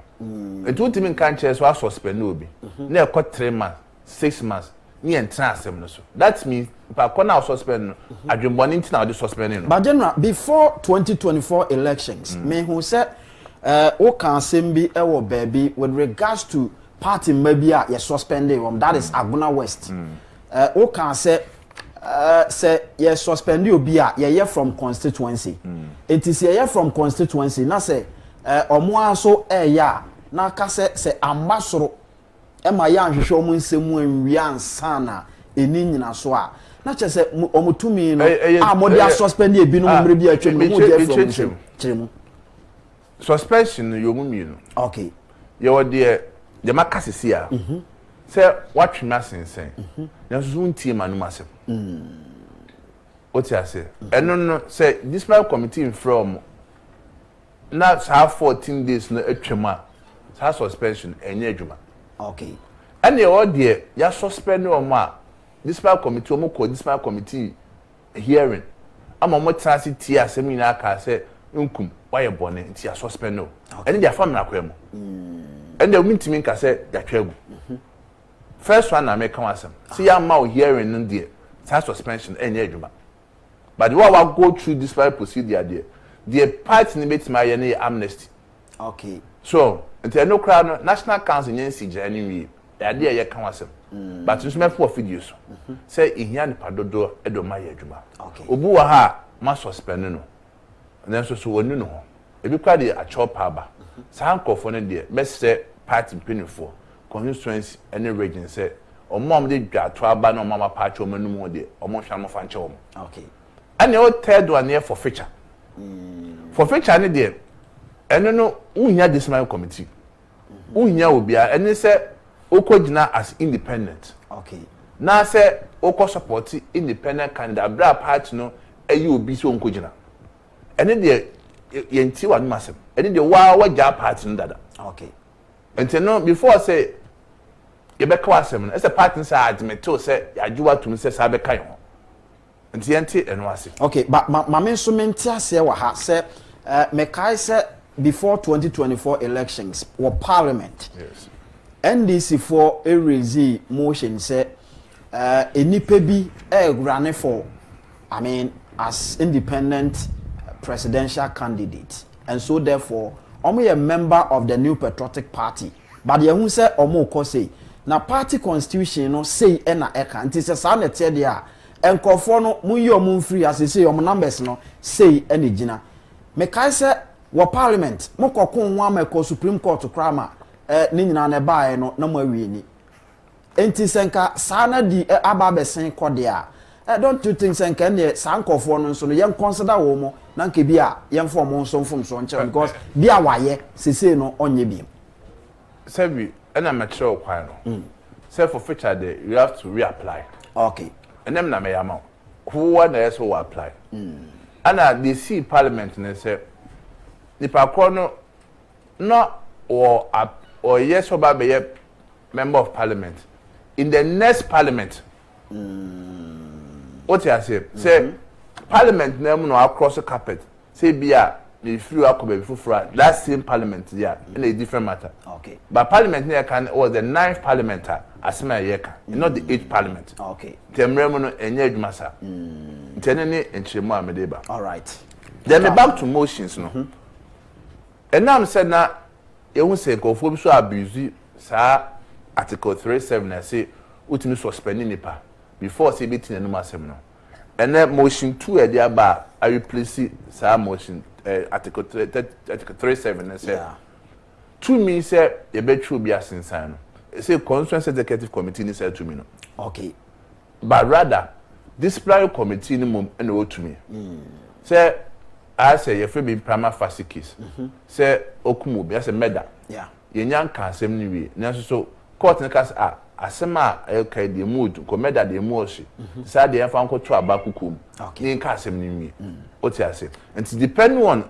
enti what me kan che so suspend obi na e ko 3 months 6 months ni entra asem no so that means if I can now suspend no adwemboni nti na we suspending no but general before 2024 elections me who say o kan sembi e wo baby with regards to party maybe a suspending that is Aguna West o kan say ye suspend obi a ye from constituency it is ye from constituency na say omo aso ya na ka say ambassador e ma ya nhwehwe omo nsemu anwi ansana eni nyina so a na che say omotumi no a mo dia suspend e bi no mre bi atwem mo dia from chiremu suspension yo mumino okay ye wo de makasisi a say what me asensen na so ntie manu masem what you say eno no say this committee from na saa 14 days no atwema saa suspension enye adwuma okay and the order ya suspend o ma discipline committee o mo ko discipline committee hearing ama mo transi ti asem nyina aka say nkum why bone nti ya suspend no and their family akwa mo and the mintimi nka say ya twagu first one na make asem see ya ma hearing no there saa suspension enye adwuma but the one go through discipline procedure there the part ni betima ye na amnesty okay so nti no crowd no national council nyensi jani wi ade ye kan wasem but nso me for videos say ihia ne padodo edo ma ye adwuma okay obu wa ha ma suspend no nso so wonu no ho ebi kwa de a chop aba san kofo no de be say party penifo constituency any region say omom de dwato aba na omama party omanum ho de omo hwa mo fa nche omo okay and the third one here for feature ne de eno no unya discipline committee unya obia ene se okogina as independent okay na se oko support independent candidate bra party no ayi obi so nkogina ene de yenti wa masem ene de wa ja party no dada okay ente no before say ye be kwa asem no ese party say admit say yajuwa tum say sa be kan ho ente yenti eno ase okay but ma me so menti ase wa ha say me kai say before 2024 elections or parliament yes NDC for a raise motion say enipa bi run for I mean as independent presidential candidate and so therefore omo a member of the New Patriotic Party but ye hu say omo ko say na party constitution no say e na eka nti say sa na tie dia enkofo no mu yi omo free as say omo numbers no say e na gina me kai say wo parliament mo kokon nwa ma Supreme Court krama ni nyina na bae no na mo awie ni enti senka sana di aba besen kode a don't you think senka ne sankofo no nso no yen consider wo mo na nke bi a yen form nso mfom so nche because bi a waye sese no onye bi sebi na metro kwan no say for future day you have to reapply okay and them na me yama who one else will apply and they see parliament and say nipa ko no or yes or be member of parliament in the next parliament what you say parliament name no across the carpet say bia if you are come before that same parliament yeah in a different matter okay but parliament here can was the 9th parliament asema yeka not the 8th parliament okay temremo no enye adwuma sa ntenene enchiremu amedeba all right then me back to motions no and now said na you say go for so abuse sa article 37 I say utimi suspending nipa before say betin enum asem no and then motion 2 e dey ba I replace sa motion article 37 I say yeah. To me say you betru be asensan no say constituency executive committee ni say to me no okay but rather disciplinary committee ni mom and o to me say I say you be prima facie case say okumu be say murder yeah yenyan ka asem ni wi na so court ni ka asem a okay the mood ko murder the emotion say the enfa nko to abakukum okay nka asem ni wi o ti ase and depend on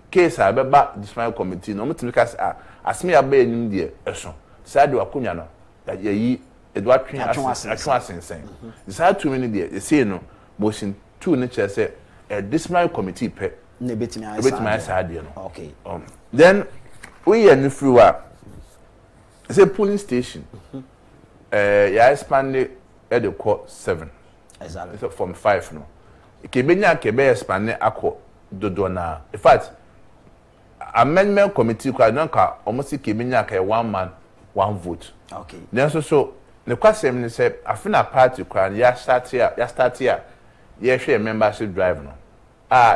case a be ba disciplinary committee no mutimi ka asem ya ba enim de eso say de wakunya no yayi edu atwen asensen say to me ni de say no motion 2 ni che say disciplinary committee pe ne betimi asa no okay then we are in free it's a polling station ya expand at the court 7 exactly so from 5 no kebenya kebe expand akọ dodo na in fact amendment committee kwa don ka almost kebenya ka 1 man 1 vote okay then so the question is say afina party kwa ya start here ya hwe membership drive no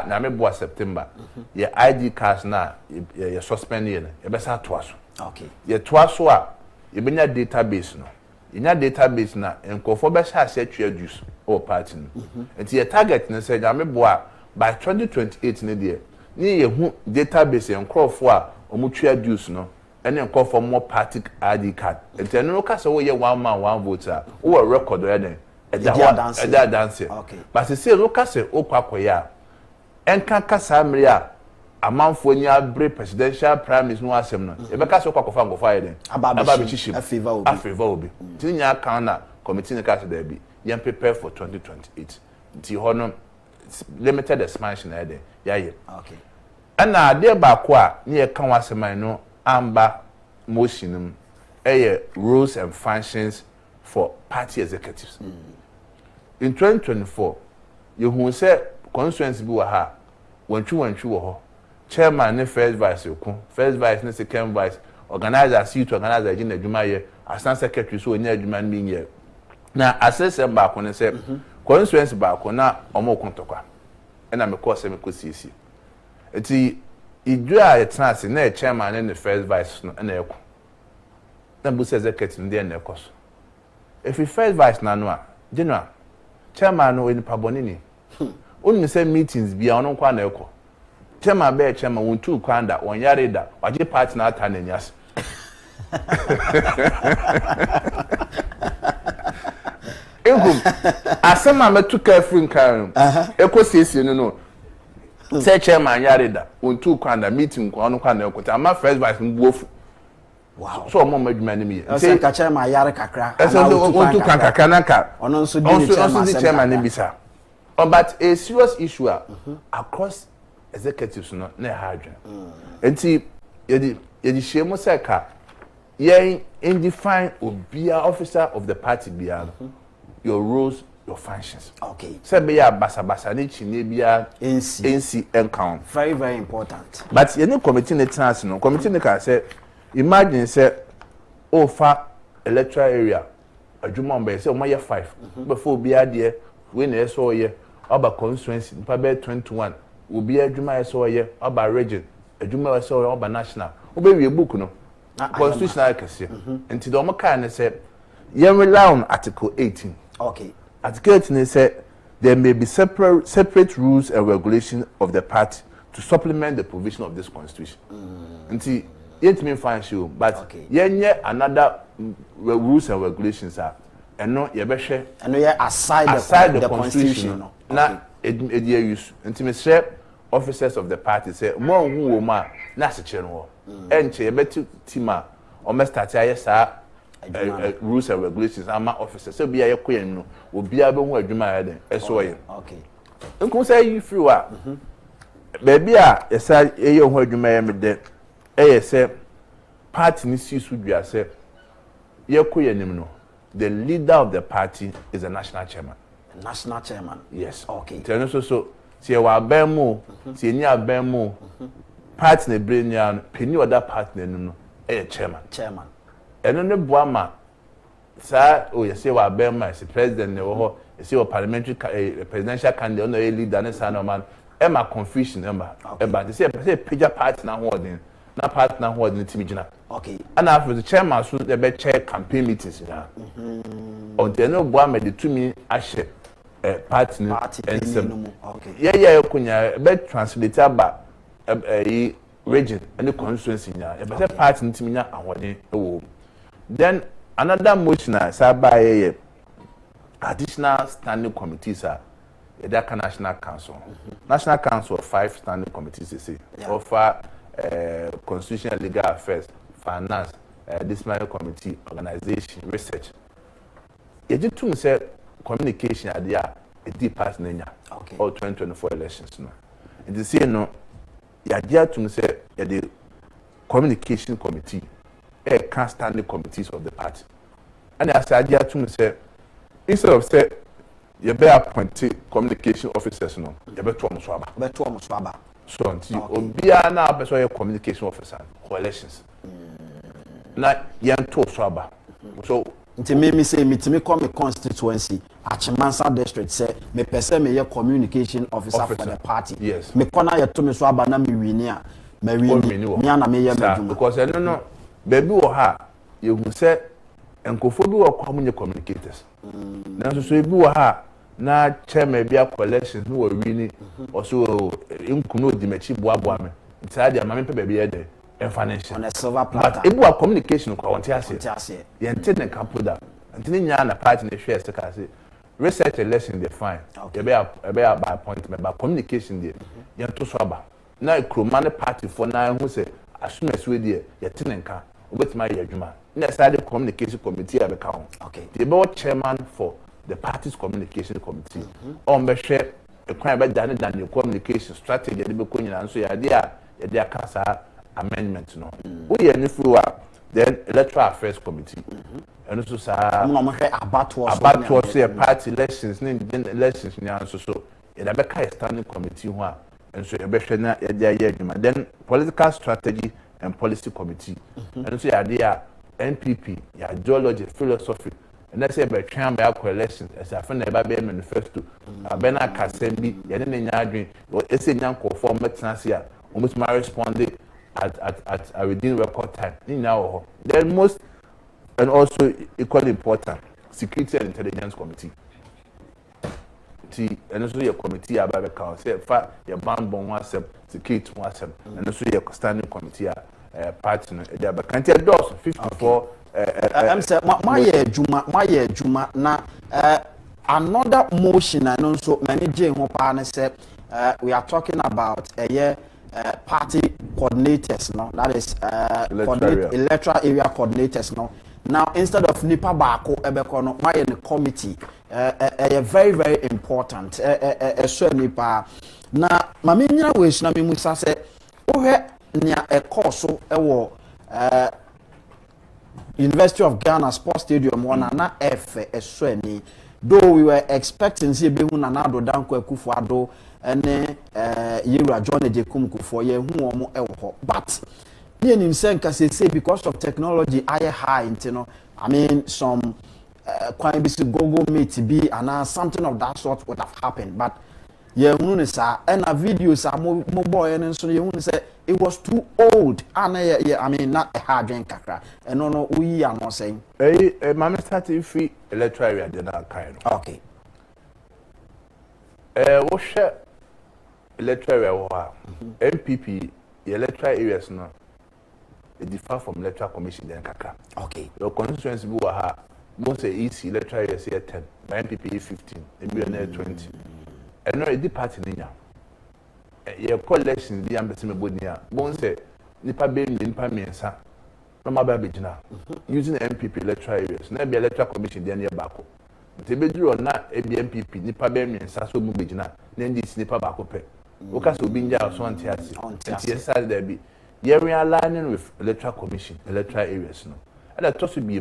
na me bo September ye ID cards na ye suspend ye be sa to aso okay ye to aso a ye benya database no nya database na enkofo be sha ase atwa juice o party no enti ye target ne say na me bo by 2028 ne de ni ye hu database enkofo a omutwa juice no ene enkofo mo party ID card enti no ka se wo ye 1 man 1 vote a wo record ya den dance okay but say no ka se o kwakoya enka kasa mmiri a amanfo ni abre presidential prime minister no asem no e be ka so kwakofa ngofa ye den aba be chichim a favor obi tin nya kan na committee ne ka se da bi yem prepare for 2028 nti ho no limited expansion na dey ya ye okay ana ade ba ko a ne ye kan waseman no amba motion rules and functions for party executives in 2024 you who say constituency bi wa ha wantwi wo ho chairman ne first vice ku first vice ne second vice organizer see to organizer agin adwuma ye assistant secretary so onya adwuma ne nye na assessor ba ko ne say constituency ba ko na omo kontokwa na me ko se me ko sisi eti idua etnase na chairman ne first vice no na ekwo na bu se executive ndi na ekoso if first vice na no a general chairman no eni pabonini only say meetings bia ono kwa na ekwo chairman be chairman won tu kwanda on yare da waje party na ata na nyas engum asema metu careful kan ekosiesie no say chairman yare da won tu kwanda meeting kwa ono kwa na ekwo ama first vice mbuofu wow so mo madwuma ne mi say ka chairman yare kakra on tu kan kakra na ka ono nso di chairman ne bisa but a serious issue across executives no na hardware enti yedi shemo say ka yen define obia officer of the party bia your roles your functions okay say be ya basa ne chine bia NC account very very important but any committee ne trans no committee ne ka say imagine say ofa electoral area adwuma mbe say o ma ye 5 before bia de we na so ye oba constituency pa be 21 obi adwuma so ye oba region adwuma so ye oba national oba wie book no constitutional kase enti do mo kan ne say ye rely on article 18 okay article 18 say there may be separate rules and regulations of the party to supplement the provision of this constitution enti yet me find you but yenye another rules and regulations are eno ye be hwe eno ye aside the constitution no na edie use enti me share officers of the party say mo hu wo ma na seche no enche ye beti tima o me start aye sa rules and regulations ama officers so bia ye koyen no obi a be hu adwuma ya den eso ye okay nko say you free wa baby a esa ye hu adwuma ya me de say party ni si su dua say ye koyenim no the leader of the party is the national chairman. National chairman. Yes. Okay. Tell so see wa abemo, see ni abemo. Party ne brain ya penny other party ne no chairman. Chairman. Eno ne boama sa o ye say wa abemo as president ne wo ho, say wa parliamentary presidential candidate no leader ne sa no man e ma confusion e ba say page party na ho odin na party na ho odin timi gina. Okay. And after the chairman so the be chair campaign meetings na. On the no boama de tumi ahye party and some okay yeah kunya be translate aba region and the constituency nya e be party ntimi nya ahode ewo then another motion say additional standing committees are the national council national council of 5 standing committees they say offer constitutional legal affairs finance disciplinary committee organization research you do say communication at the deep past nenya or 2024 elections no and the say no ya dia to say the communication committee can standing committees of the party and as I dia to say instead of say you be appointed communication officers no you be to so aba so until obia na be so your communication officer for elections na yan to so aba so nti me say me come constituency Achimansa district say me pese me ye communication officer for the party yes me kona ye to me so aba na me wini a me wini me na me ye meduma because I don't know baby wo ha ye hu say enkofo bi wo kwa munye communicators na so bi wo ha na chairman bia collections no wini also inkuno di mechi boaboa me nti ade ama me pe baby ye de financial on a silver platter but ebu a communication ko wonte ase ye ntene nka poda ntene nya na party na hwe seka say research election dey fine ye be by appointment by communication dey ye to so aba na kromane party for na who say assumes we there yetinenka obetima ye adwuma na side communication committee abeka ho okay the board chairman for the party's communication committee on be hwe ekwan be dane the communication strategy de be ko nyina so ya de akasa amendment no we ye ni fuwa then electoral affairs committee and also sa mo hwe about say party elections ni elections ni anso so ya be kai standing committee ho a and so be hwe na ya de adwuma then political strategy and policy committee and so ya de NPP ya ideology philosophy and that's say be twan be elections as a friend na be manifesto abena kasembi ya ne nya adwen ese nyanko form metenase a almost my responded at within record time now then most and also equally important security and intelligence committee and also your committee about the council fa your ban bon wasem security wasem and also your standing committee partner there but can't tell those 54 I'm say my juma na another motion and also managing ho pa na say we are talking about party coordinators, no, that is electoral area coordinators, no. Now instead of nipa bako ebeko no, why in the committee? Very very important. So nipa. Na mami nyina we na mi musa se ohwe nia course ewo University of Ghana Sports Stadium one na F so ni. Though we were expecting see be hu na do danko Akufo-Addo ene Yura John Ejekum Kufuor ye hu omo ewo but me nim say say because of technology I high you I mean some quite be Google Meet be and something of that sort would have happened but ye hu ne sa and a videos are mo boy and so ye hu say it was too old and I mean not a hard drink kakra and no we are not saying mama started free electoral area dey na kind okay wo hwe electoral area wo ha NPP electoral areas no it differ from electoral commission den kakra okay your constituency bi wo ha most say EC electoral areas here 10 by NPP 15 maybe na 20 and no the party ninya your collection bi ambese me bonia bon say nipa be nipa miensa no maba begina using NPP electoral areas na be electoral commission dey near bako te be duro na NPP nipa be miensa so mu begina na ndisi nipa bako pe o ka so bi nja so antiasi antiasi there be you realigning with electoral commission electoral areas no and that to be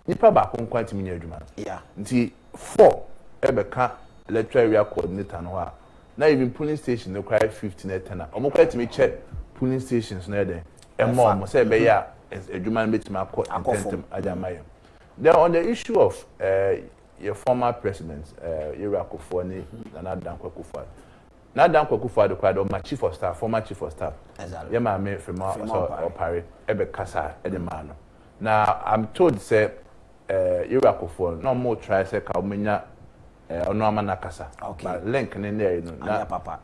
nipa bako nkwanti minya adwuma yeah nti 4 ebeka electoral area coordinator no ha na even polling station no cry 15 at 10 omo kwati me check polling stations na there emo mo say be ya adwuma no betima akọ ajamaye then on the issue of your former president Yura Kufuor ni na Danko Akufo na Danko Akufo do kwado my chief of staff former chief of staff exactly yeah my from Opare ebe kasa e de man no now I'm told say Yura Kufuor no more try say ka omenya ono ama na kasa but link ne there no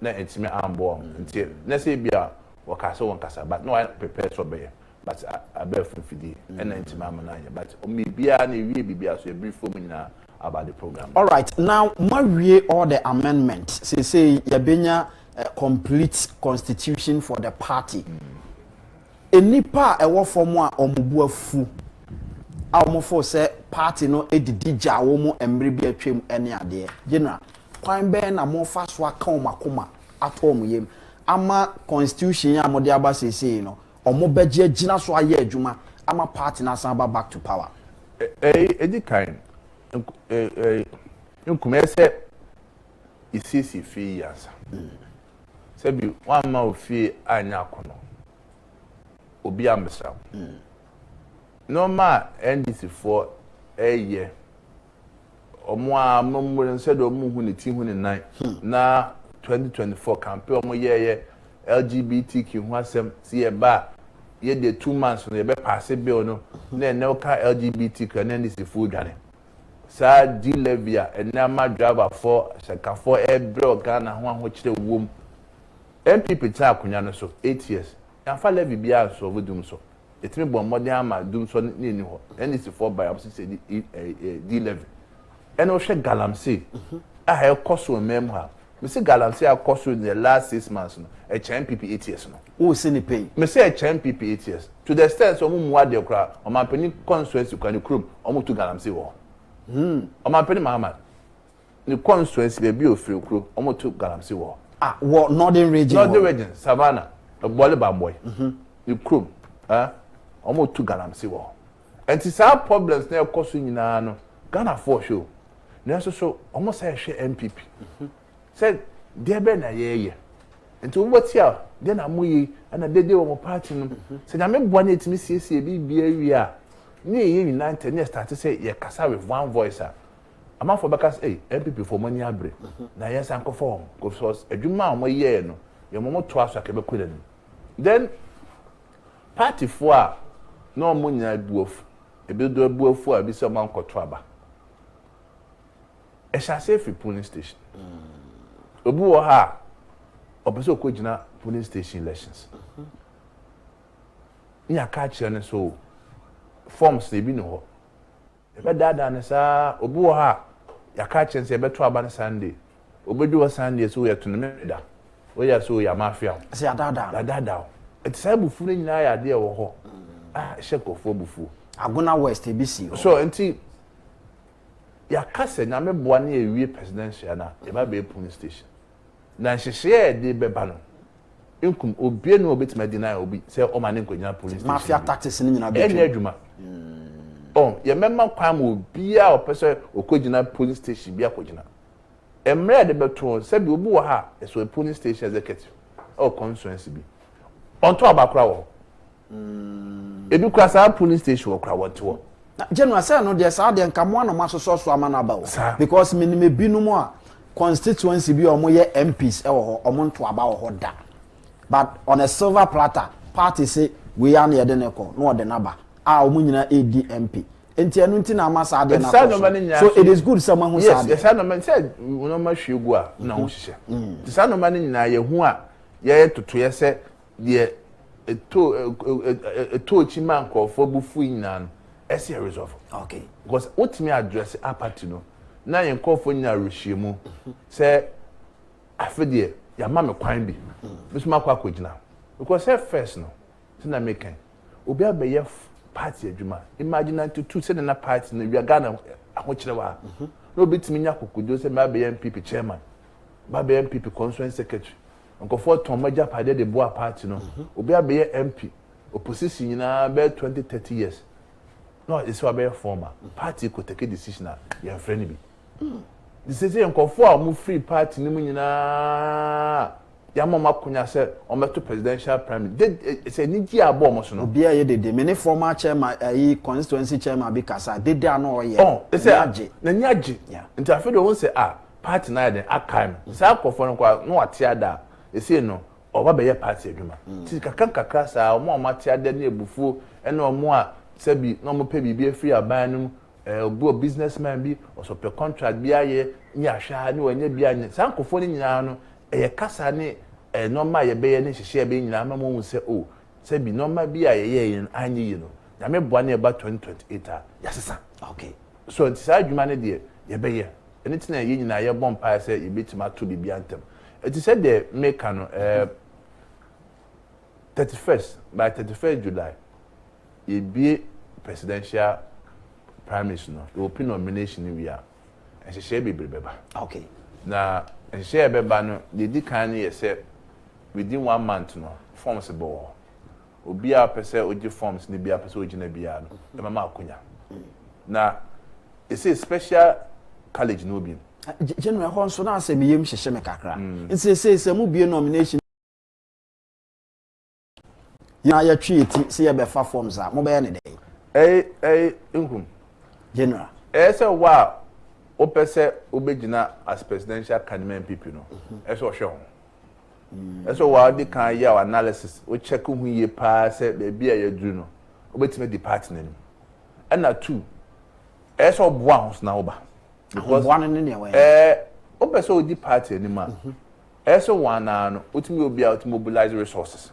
na etime ambo nti na say bia wo kasa won kasa but no I prepare so be but I bear from fidi and etime ama na but o me bia na wie bibia so e brief for me na about the program. All right, now we all the amendments say yabenya complete constitution for the party. Enipa ewo form a omubu afu a omofo say party no edidi ja wo mu emre bi atwem ene ade general kwan be na mo fa so aka omakoma atom yem ama constitution ya mo de aba sese no omo beje agina so aye adwuma ama party na san ba back to power edi kind nkumese isisi fi yansa sebi one ma ofi anya akono obi amsa no ma NDC for eye omo a mmomure nse do mu hu ne ti hu ne nan na 2024 campaign omo ye LGBTQ hu asem si e ba ye de 2 months no ye be pass bill no na ka LGBTQ na NDC fu dwane sa di levia enama driver for seka for ebro Ghana ho ahokyere wom NPP ta akunya no so 8 years ya fa levy bia so vodum so etimi bon modern ama dum so ni ni ho NDC for by opposite say di levy eno hwe galamsey a ha ekoso mem ha me say galamsey akɔ in the last 6 months no e NPP 8 years no who see the pay me say e NPP 8 years to the extent so mu ade kra o ma pani constituency kwa ni krom o mu to galamsey wo o ma pani Muhammad ni constituency be bi ofiri kro o mu to galamsey wo what northern region savannah bole bamboy ni krom o mu to galamsey wo enti sa problems na ekɔ so nyina no Ghana for show na so almost say hwe NPP said there be na ye enti wo tia de na moyi na dede wo party no say na me boa na etimi siesie bi awi a na ye united na start say ye kasa with one voice ama for because NPP for money abre na yes anko form because adwuma a mo ye no ye mo to aso akebe kwela ni then party for a no mo nya buofu ebi do buofu a bi so man koto aba e sha say fi polling station obi wo ha obeso ko gina polling station elections ni aka kire ne so forms na bi no ho e be dada ne sa obi wo ha ya ka kire se be to aba ne Sunday obedu wo Sunday so ya tunu me da wo ya so ya mafia se dada it say bufu ne nyina ya de wo ho shekofo bufu Aguna West ABC so enti ya kase na me boa na ewie presidential na e ba be polling station na hyehyɛ de beba no inkum obie no obetima deny obi sɛ o ma ne nkonya polling station mafia tactics ni nyina be enya adwuma ye memma kwam obi a opese okogina polling station bi akogina emre de beto sɛ bi obi wo ha so polling station executive o constituency bi onto abakra wo edu kwasa polling station wo kra wo General say no there say dey nkamo na masoso so ama na ba wo because me binum a constituency bi omo ye MPs e wo ho omo nto aba wo ho da but on a silver platter party say we are near the neko no de naba omo nyina ADMP enti enu nti na amasa de na so it is good someone who said yes no man said no ma hwegu a na ho hihye ti sa no man nyina ye hu a ye toto ye se de eto chi man ko fo bufu nyina no ese resolve okay because what me address apathy no na yen kofo nyina rehyiemu say afedie ya ma me kwan bi bisuma kwa kogina because say first no say na make obi abeye party adwuma imagine 92 say na party no wi Ghana ahokyere wa no bitimi nya kokodo say me abeye NPP chairman ba abeye NPP constituency secretary nkofo tomaja pade de boa party no obi abeye MP opposition nyina be 20-30 years no it's what be former party could take a decision your friend be this is nkofo a mu free party ni mu nyina ya mama kunya se o meto presidential primary say ni gi abo mo so no obi aye de me ne former chairman constituency chairman be kasa de na o ye na nyaje nti afedo won say party na de akam say akofo no kwa no ate ada say no o ba be ye party adwuma ti kakra sa o mo ate ada na ebufuo ena o mo a sebi no mo pe bibia free aban no obo businessman bi o so pe contract bi aye nya hwa ni wanya bi anya sankofo ni nyina no ye kasa ni normal ye be ye ni hihye be nyina ma mo se o sebi normal bi aye ye anye yi no na me boa na e ba 2028 ya sesa okay so nti sa adwuma ne de ye be ye eni tina ye nyina ye bom pa se ye betima to bi antem eti said the make no 31st by 31st July ye be presidential primaries no the open nomination we are and she be beba okay na and she beba no the dikan ye say within 1 month no forms bo obi a pese oji forms ni bia pese oji na bia no e mama akonya na it's a special college no bi general hon so na say me yem hyehye me kakra say mu bie nomination ya ya tweti say be fa forms a mo be ne dey nhum general say wa o pese obegina as presidential candidate NPP no say o hwe ho say wa di kan ya analysis o check hu ye pa say be bia ya duru no obetime department ni na 2 say oboa ho na oba because one in ne we o pese o di party ni ma say one na no otimi obi out mobilize resources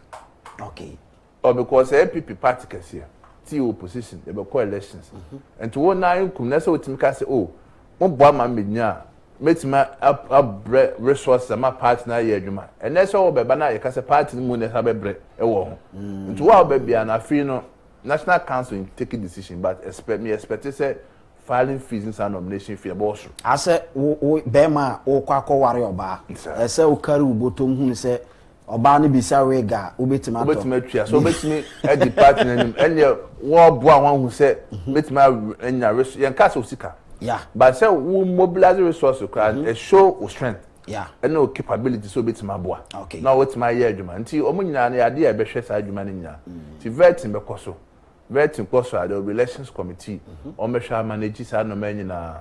okay or because NPP party kese ti opposition they be call elections and to one na inkum na say otimi ka say oh mo boa ma mednya metima up resources my partner ye adwuma and that's all be na ye ka say party mu na sa bebre e wo ho nti wa be bia na free no national council in taking decision but expect say filing fees and nomination fee boss ase wo be ma wo kwakọ ware oba ese wo kari ubotom hu se oba ne bisa wega obetima atwa so obetimi e di party nanim enye wo boa wan hu se betima enya yen ka so sika yeah but say we mobilize resources a show strength yeah and no capability so betima boa okay now what my year adwuma nti omunyina na yade e behwe sa adwuma ne nyina ti vetting bekoso vetting koso at the elections committee o mehwa manage sa no manyina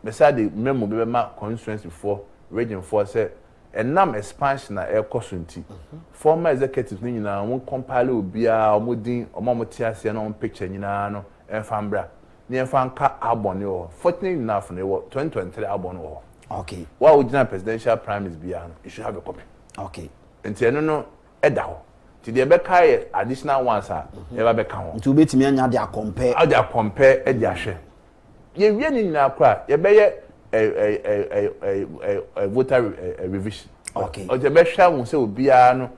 me say the memo be ma constituency for region 4 say enam expansion na e koso nti former executives ni nyina won compile obia omodin omomotiase na on picture nyina no enfambra ni enfanka abone o fortunately enough no 2023 abone o okay wa original presidential primaries bia no you should have a copy okay nti eno no eda ho ti de be kai additional ones a e ba be ka ho nti obetimi anya de compare how they compare e de ahwe ye wie ni nyina kra ye be ye voter revision okay o je be hwa won se obia no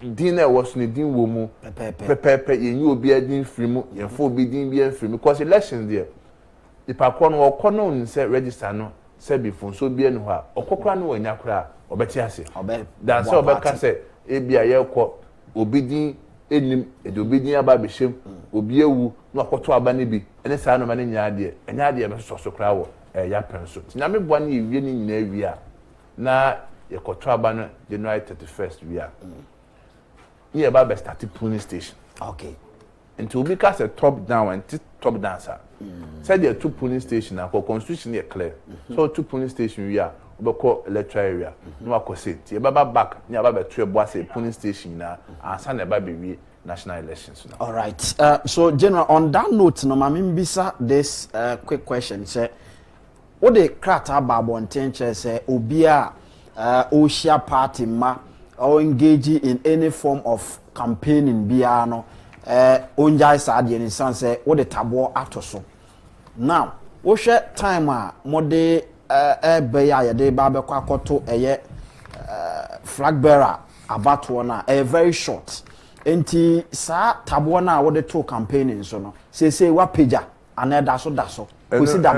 din na was ni din wo mu pepepe yenyi obi adin free mu yen fo obi din bi free mu because elections there the pakọ no okono nse register no se bi fun so bi enu ha okokra no wanya kra obeti ase dan se obeka se e bia ye kọ obi din enim e obi din aba be hjem obi ewu no akoto aba ne bi ene sa no ma ne nya ade enya ade be so kra wo ya penso tina me bua na ewie ni nyina ewie a na ye koto aba no January 31st wi a yeah, about starting polling station. Okay. And to be cast a top down and top down, sir. Said there are two polling stations now. Constitution is clear. So two polling stations we are. We call electoral area. No, I could say. You baba back. You baba three boys a polling station now. And send a baby national elections now. All right. So General, on that note, no, mamim bisa this quick question. Say, what the crata babo intention say obia Oshia party ma. Or engage in any form of campaigning biano onjai sadi and son say what the tabo after so now what share time mode beya ya de babe kwakoto flag bearer about one very short enti sa tabo na what the two campaigning so no say what pager and daso consider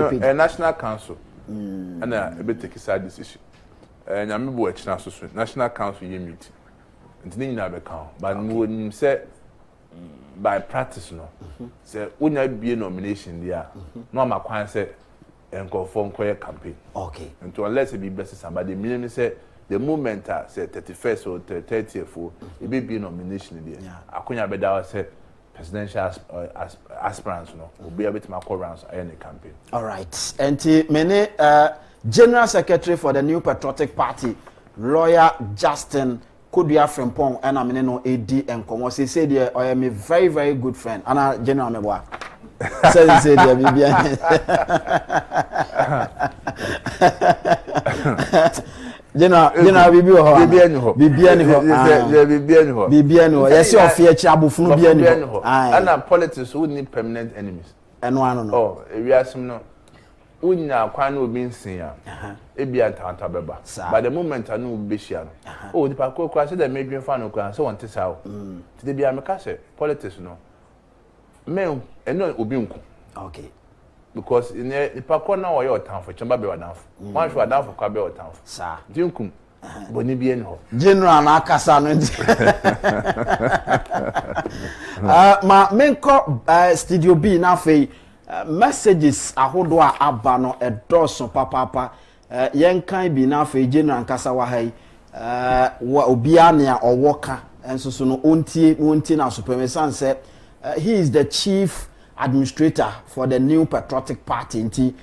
be a national council and a bit take side decision nyame bo achina so national council ye meet ntini nyina be kan but no nim say by practice no say unya bie nomination dia no ma kwan say enkofo nkoye campaign okay and unless it be best somebody meaning say the moment say 31st or 30th it be nomination dia akunya be da say presidential aspirants no obi abetima call rounds any campaign. All right. Enti many General Secretary for the New Patriotic Party, Lawyer Justin Kodua Frimpong, and I'm no AD and Komo. He said, I am a very, very good friend. And General Meboa. Said, General Bibiano. Yes, your fear chabu funu biano. And politics who need permanent enemies. And one oh, we are some no. Unya kwanu obi nsin ya ebia ntanta beba by the moment anu be hia no oh dipa ko kwa se da medwen fa no kwa se won te sawo ti de bia me ka se politics no me eno obi nku okay because in dipa ko na wo ye otanfo chamba be wadanfo wan hwe wadanfo kwa be otanfo sa dinkum boni bi en ho general na akasa no ma menko studio B na fei messages ahodo a aba no edoso papa yenkan bi na fa general nkasa wa hai wa obia ne a owoka enso so no ontie na supermesan say he is the chief administrator for the New Patriotic Party nti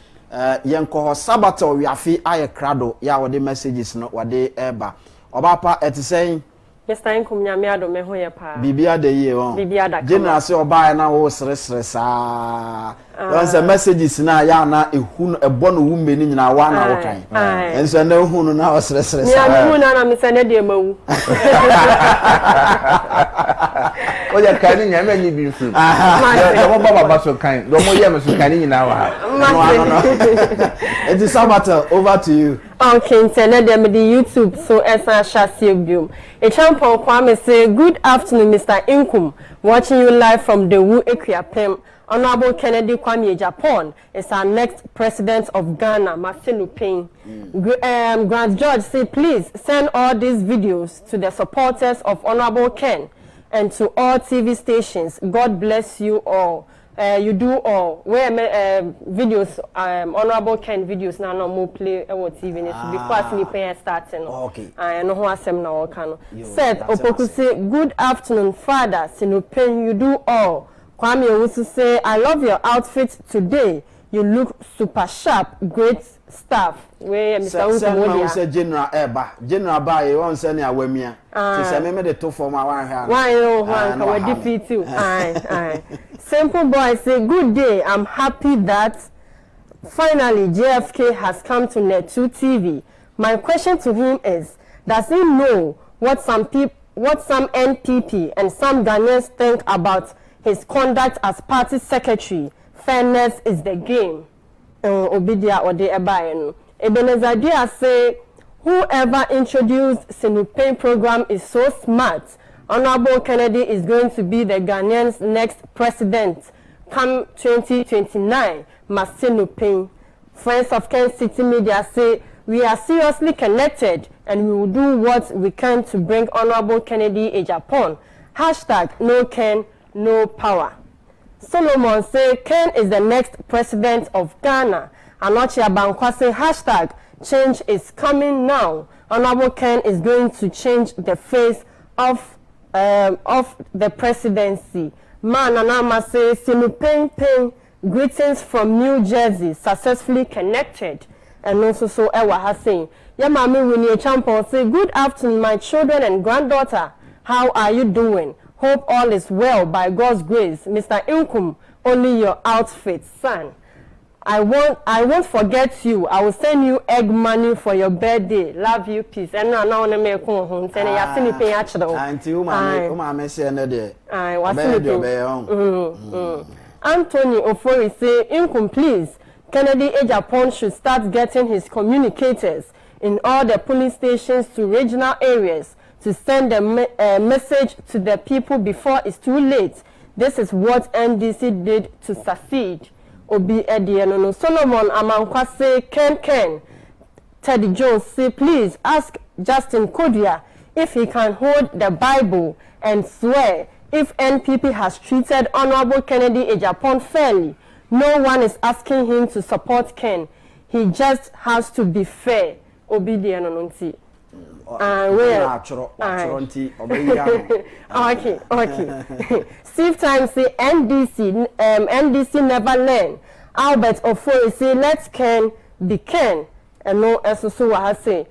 yenko sabato we afi aye krado ya wode messages no wode eba obapa etisen Mr. Inkum nyame ado me ho ye pa. Bibia de ye won. Bibia da. General se oba na wo sresre sa. Don say messages na ya na ehunu ebo no wu meni nyina wa na wo kan. Enso na ehunu na wo sresre sa. Ya ehunu na me se na de mawu. Oya kan ni nyame nyi bi furu. Ya mo baba so kan. Do mo ye me so kan ni nyina wa ha. No. It is Sabata, over to you. Okay, internet them the YouTube so esa shasi biom. A champion Kwame say good afternoon Mr. Inkum, watching you live from the Wu Equiapem. Honorable Kennedy Kwame Japan is our next president of Ghana, Marcelo Payne. Grant George say please send all these videos to the supporters of Honorable Ken and to all TV stations. God bless you all. You do all where videos Honorable Ken videos now no more play on TV before me pay starting. Okay. I know who asem na okano. Said Opoku say good afternoon father Sinupen you do all. Kwame Owusu say I love your outfit today. You look super sharp. Great stuff. Where Mr. Unkumodia say General Eba. General ba e won say na awamia. Ti say me de to form awan ha. Why no one can we defeat you? Aye. Simple boy say good day. I'm happy that finally JFK has come to Net2 TV. My question to him is, does he know what some NPP and some Ghanaians think about his conduct as party secretary? Fairness is the game. Obidia or the Ebayen. Ebenezer Dia say, whoever introduced Sinupen program is so smart. Honorable Kennedy is going to be the Ghanaians' next president. Come 2029, Sinupen. Friends of Ken City Media say, we are seriously connected and we will do what we can to bring Honorable Kennedy a Japan. Hashtag no Ken, no power. Solomon say Ken is the next president of Ghana. Anochi Abankwa say hashtag change is coming now. Honorable Ken is going to change the face of the presidency. Mananama say Sinupen greetings from New Jersey, successfully connected. And also so Ewa has saying, Yamami Winnie Champon say good afternoon my children and granddaughter. How are you doing? Hope all is well by God's grace. Mr. Inkum, only your outfit, son. I won't forget you. I will send you egg money for your birthday. Love you, peace. And now na me ko hon tene ya sini pe ya chiro. Auntie uma me say na de. Ai, wa sini pe. Anthony Ofori say Inkum please. Kennedy A. Japan should start getting his communicators in all the police stations to regional areas to send a message to the people before it's too late. This is what NDC did to succeed. Obi Edianono Solomon Amankwa say Ken. Teddy Jones say please ask Justin Kodia if he can hold the Bible and swear if NPP has treated Honorable Kennedy A. Japan fairly. No one is asking him to support Ken. He just has to be fair. Obi Edianono nti. Okay. Steve Time say NDC never learn. Albert Ofori say let's Ken be Ken. And no so what say.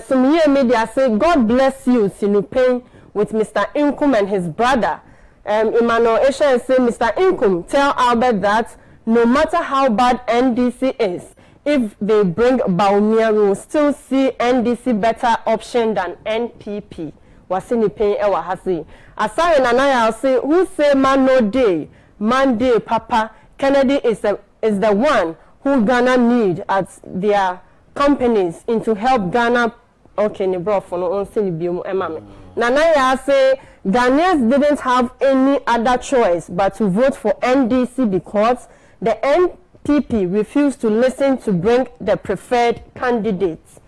Some year media say God bless you Sinupen with Mr. Inkum and his brother. Emmanuel Esha say Mr. Inkum tell Albert that no matter how bad NDC is, if they bring Baumia, we will still see NDC better option than NPP. Wasini paying ewa hasi. Asari Nanaya say, who say man no day, man day, Papa. Kennedy is the one who Ghana need at their companies into help Ghana. Okay, ni bro for no on sini biumu emame. Nanaya say Ghanaians didn't have any other choice but to vote for NDC because the NPP refused to listen to bring the preferred candidates.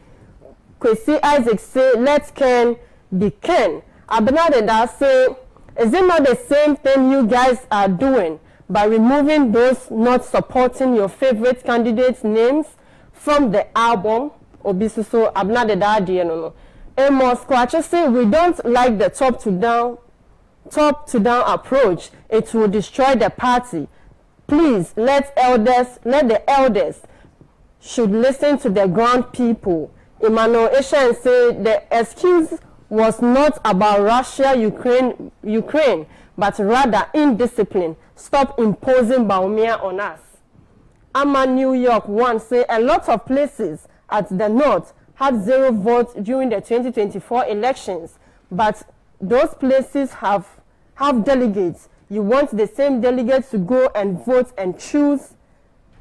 Kwesi Isaac say, let's Ken be Ken. Abinadeda say, is it not the same thing you guys are doing by removing those not supporting your favorite candidates' names from the album? Obisuso Abinadeda no. Amos Kwacha say, we don't like the top to down approach. It will destroy the party. Please let the elders should listen to the ground people. Emmanuel Eshan say the excuse was not about Russia, Ukraine, but rather indiscipline. Stop imposing Baumia on us. Ama New York one say a lot of places at the north had 0 votes during the 2024 elections, but those places have delegates. You want the same delegates to go and vote and choose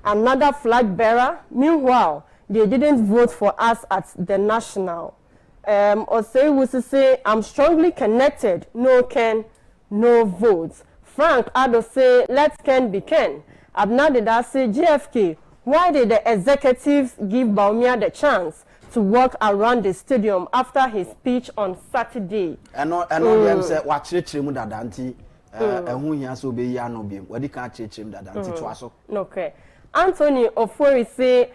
another flag bearer? Meanwhile, they didn't vote for us at the national. Osei was to say, I'm strongly connected. No Ken, no votes. Frank Ado say, let Ken be Ken. Abnadida say, JFK, why did the executives give Baumia the chance to walk around the stadium after his speech on Saturday? And them say, watch it, Dadanti. Who he has to be Yanobim. What he can't teach him Dadanti. Okay. Anthony Ofori say,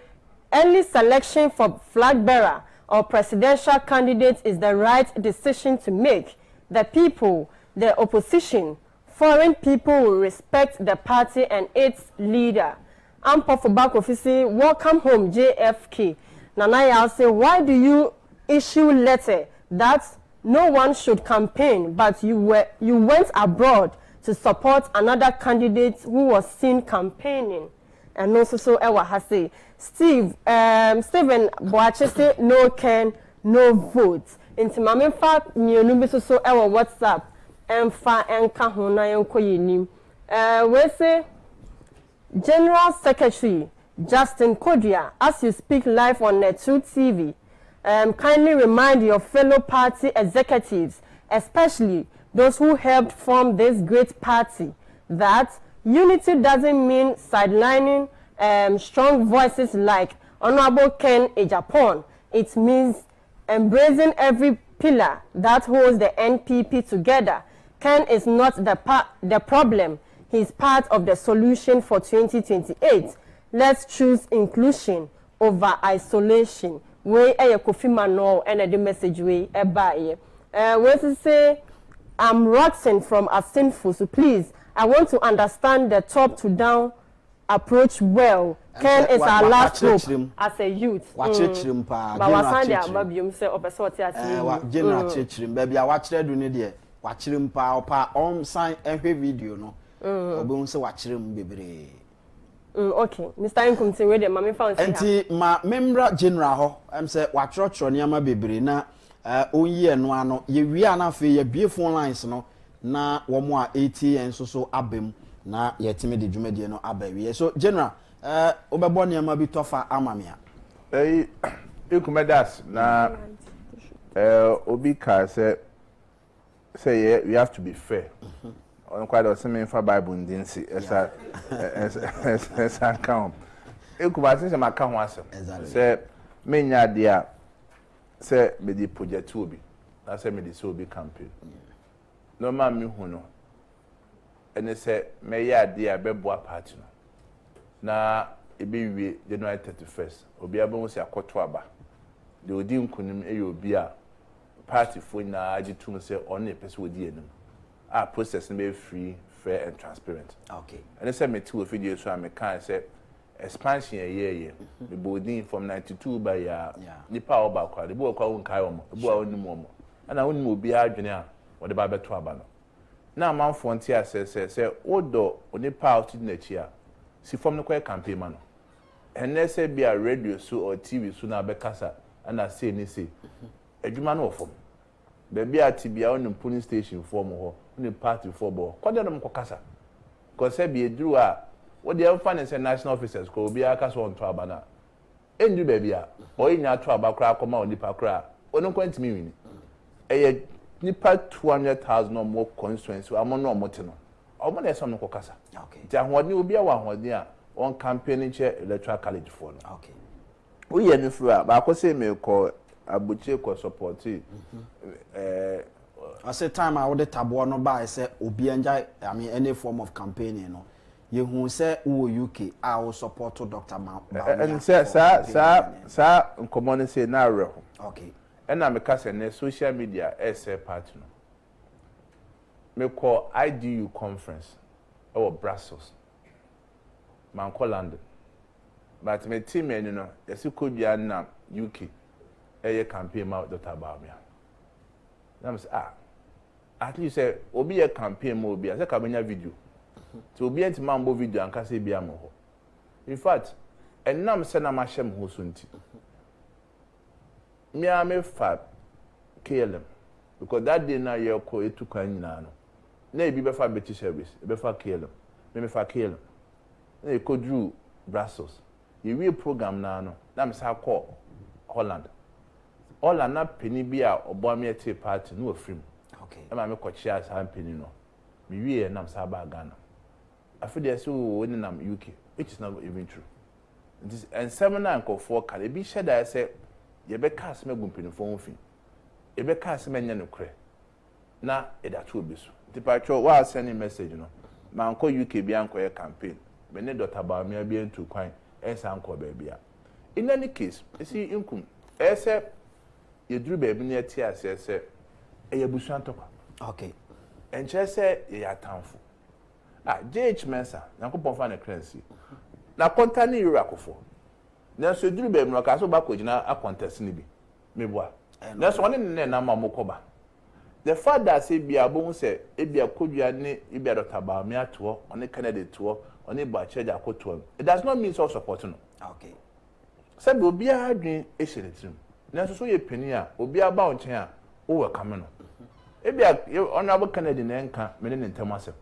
early selection for flag bearer or presidential candidate is the right decision to make. The people, the opposition, foreign people will respect the party and its leader. Ampo for back officer, welcome home JFK. Nanaya say, why do you issue letter that no one should campaign, but you went abroad to support another candidate who was seen campaigning? And also so Ewa has say, Stephen Boache say no Ken, no votes. Inti mame fa mienu bi so Ewa WhatsApp emfa enka ho na yenko yenim. We say General Secretary Justin Kodia, as you speak live on Net2 TV, kindly remind your fellow party executives, especially those who helped form this great party, that unity doesn't mean sidelining strong voices like Honorable Ken Ejapon. It means embracing every pillar that holds the NPP together. Ken is not the problem. He's part of the solution for 2028. Let's choose inclusion over isolation. We Kofi Mano and the message we buy. We say I'm Roxanne from Asinfo, so please, I want to understand the top to down approach well. Ken is our last hope as a youth. Watch it, Chrimpa. But was Sunday, Babium say, General Chrim, baby, I watched it, do need watch him pa sign every video, no. Obun say watch him, baby. Okay, Mr. Inkum say, where the mommy found. Enti ma member general ho, I'm say watch niama baby na onye no ano ye wi anafe ye bie phone lines no na wo mo a ATN so abem na yetime de dwumade no abawie. So general obebo niama bi tofa amamia ekumedas na obi ka say we have to be fair. On quite a semi for Bible didn't see as a count. Ekubasi se maka ho asem. Say menya dia say me di project to be. Na say me di so be campaign. No man me hu no. Ene say me ya dia beboa party no. Na ebe wie January 31st. Obi abon se akoto aba. De odi nkunim e obi a party fo na agitum say on e pese odi enum. Process be free, fair and transparent. Okay. And I said me two videos so I can say expansion a year. The boarding from 92 by the power back the boy called Kayomo, the boy on the moment. And I wouldn't be a or the Bible to Abano. Now man frontier say odo on the power to next year. See from the quiet campaign man. And let's say be a radio so or TV so now be casa and I say ni say a human of them. Baby at TBA on the polling station for more, on the party for ball. Call them Kokasa. Because be a drew what the finance and national officers could be a castle on Trabana. And you baby, or in your trouble crack come out nipa crack, or no point me. A nipa 200,000 or more constituents, I'm on no motino. Or when there's some Kokasa. Okay. Then what you be a one there on campaigning chair electoral college for. Okay. We are in Florida, but I could say me call. Abuche ko support I say time I would tabo no ba say obi anja I mean any form of campaigning no you who say who UK I will support to Dr. and say sir common say na reho okay and na me ka say na social media say part no me call IDU conference or Brussels man call London but me team you know yes could be na UK a campaign out Dr. Baumia. I'm say at least say obi a campaign mo obi say kabenya video so obi enti mambo video anka say bia mo ho in fact enam say na ma hye mo ho so nti me am fa KLM because that day na ye ko etu kwan nyina no na ebi be fa British service be fa KLM me fa KLM na e ko dru Brussels ye we program na no na me sa call Holland na penny bi a obo me ete party no afrim okay e ma me ko chia sa penny no me wie na sa ba Ghana afide so woni nam UK which is not even true this and seminar and for can be share that say ye be cast me gumpini fo mfi e be cast me nya no kre na e da to obi so tipatcho wa send message no man ko UK bi anko ye campaign me ne Dr. Baumia bi entu kwan ensa anko ba bia in any case you see inkum say ye duru ba bi ne tie ase say e ye busu antokwa okay en che say ye atamfo JH Mensa yankopon fa na currency na konta ni euro akofo na so duru ba mu ka so ba ko gina a contest ni bi meboa na so one ne na ma mokoba the fact that say bia bo say e bia kodua ne e bia Dr. Baumia to on Canada to on e ba charge akoto it does not mean so support no okay say be obi adwen e hye letrim na so ye pani a obi aba on chen a o welcome no e bia honorable Canada na enka me ne ntem asem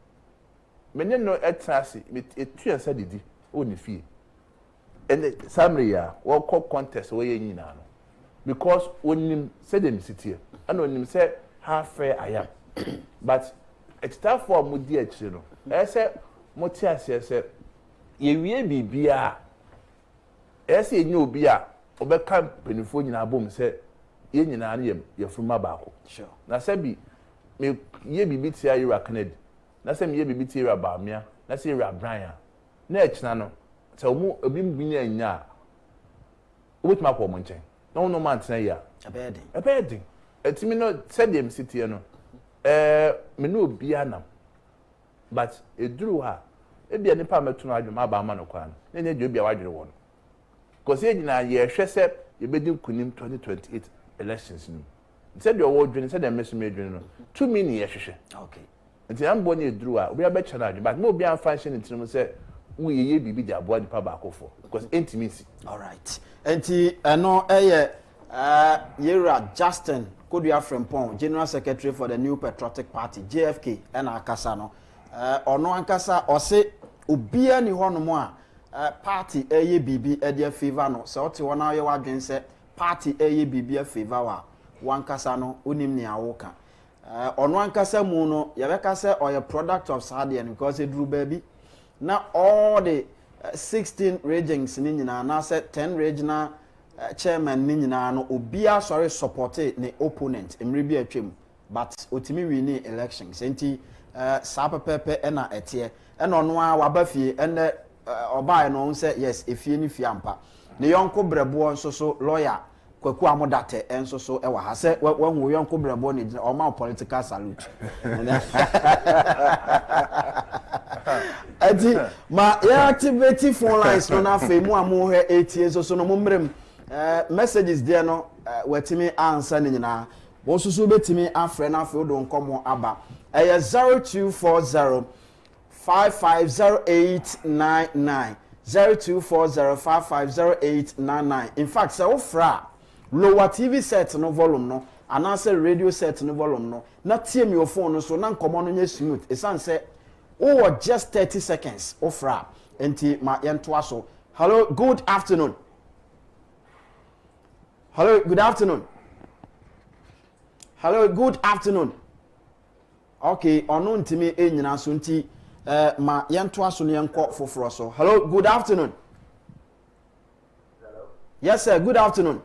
me ne no etrasi etu ansa didi o ni fie and summary ya wo contest we nyina no because onim said them city and onim say how fair I am but it's tough for mu di akire no e say mo ti ase say ye wie bibia e say enye obi a obeka penifo nyina bom say ye nyina na ye fruma baako sure na say bi me ye bibi ti ayira Canada na say me ye bibi ti ayira Baumia na say ayira Brian na ekina no so mu obi mbi na anya obutuma ko mo nchen no no man tena ya a bedin etimi no said them city no me no obi anam but eduru ha e bia nipa metuno adwuma ba ma no kwa no na nya obi a wadwere won because e nyina ye hwe se ye bedin kunim 2028 elections no said your word dwene said them mesome dwene no 2 million ye hwehwe okay nti am bo na eduru ha obi abecha na adwuma but no obi an function ntinu se we ye bibi di abo nipa ba akofo because intimacy all right enti eno Yera Justin Kodua Frempong, General Secretary for the New Patriotic Party, JFK, and Akasa no. Ono ankasa ose obia ni hono mo a party eye bibi e dia favor no. Se ote wona ye wadwen se party eye bibi e favor wa wankasa no onim ne awoka. Ono ankasa mu no ye beka se oye product of Sadian because e dru baby. Na all the 16 regions ni nyina na se 10 regional chairman ni nyina no obia sorry supported ne opponent emre bi atwem but otimi win elections enti sapepepe ena etie ena ono a wabafie ene obae no say yes efie ni fie ampa ne yonko brebo nso so lawyer kwaku amodate enso so ewa ha se wahu yonko brebo ne o ma political salute ati ma ya activate phone lines no na fe mu amohe etie so no momrem messages there no wetimi answer ni nyina wo susu betimi afre na afi odo nkomo aba 0240 550899 0240 550899 in fact say ofra lower TV set no volume no anase radio set no volume no na tie me your phone no so na nkomo no nya smooth esan say oh just 30 seconds ofra enti ma yento aso hello good afternoon. Hello, good afternoon. Hello, good afternoon. Okay, ono ntimi enyina so nti ma yento aso ne yenko foforo so. Hello, good afternoon. Hello. Yes sir, good afternoon.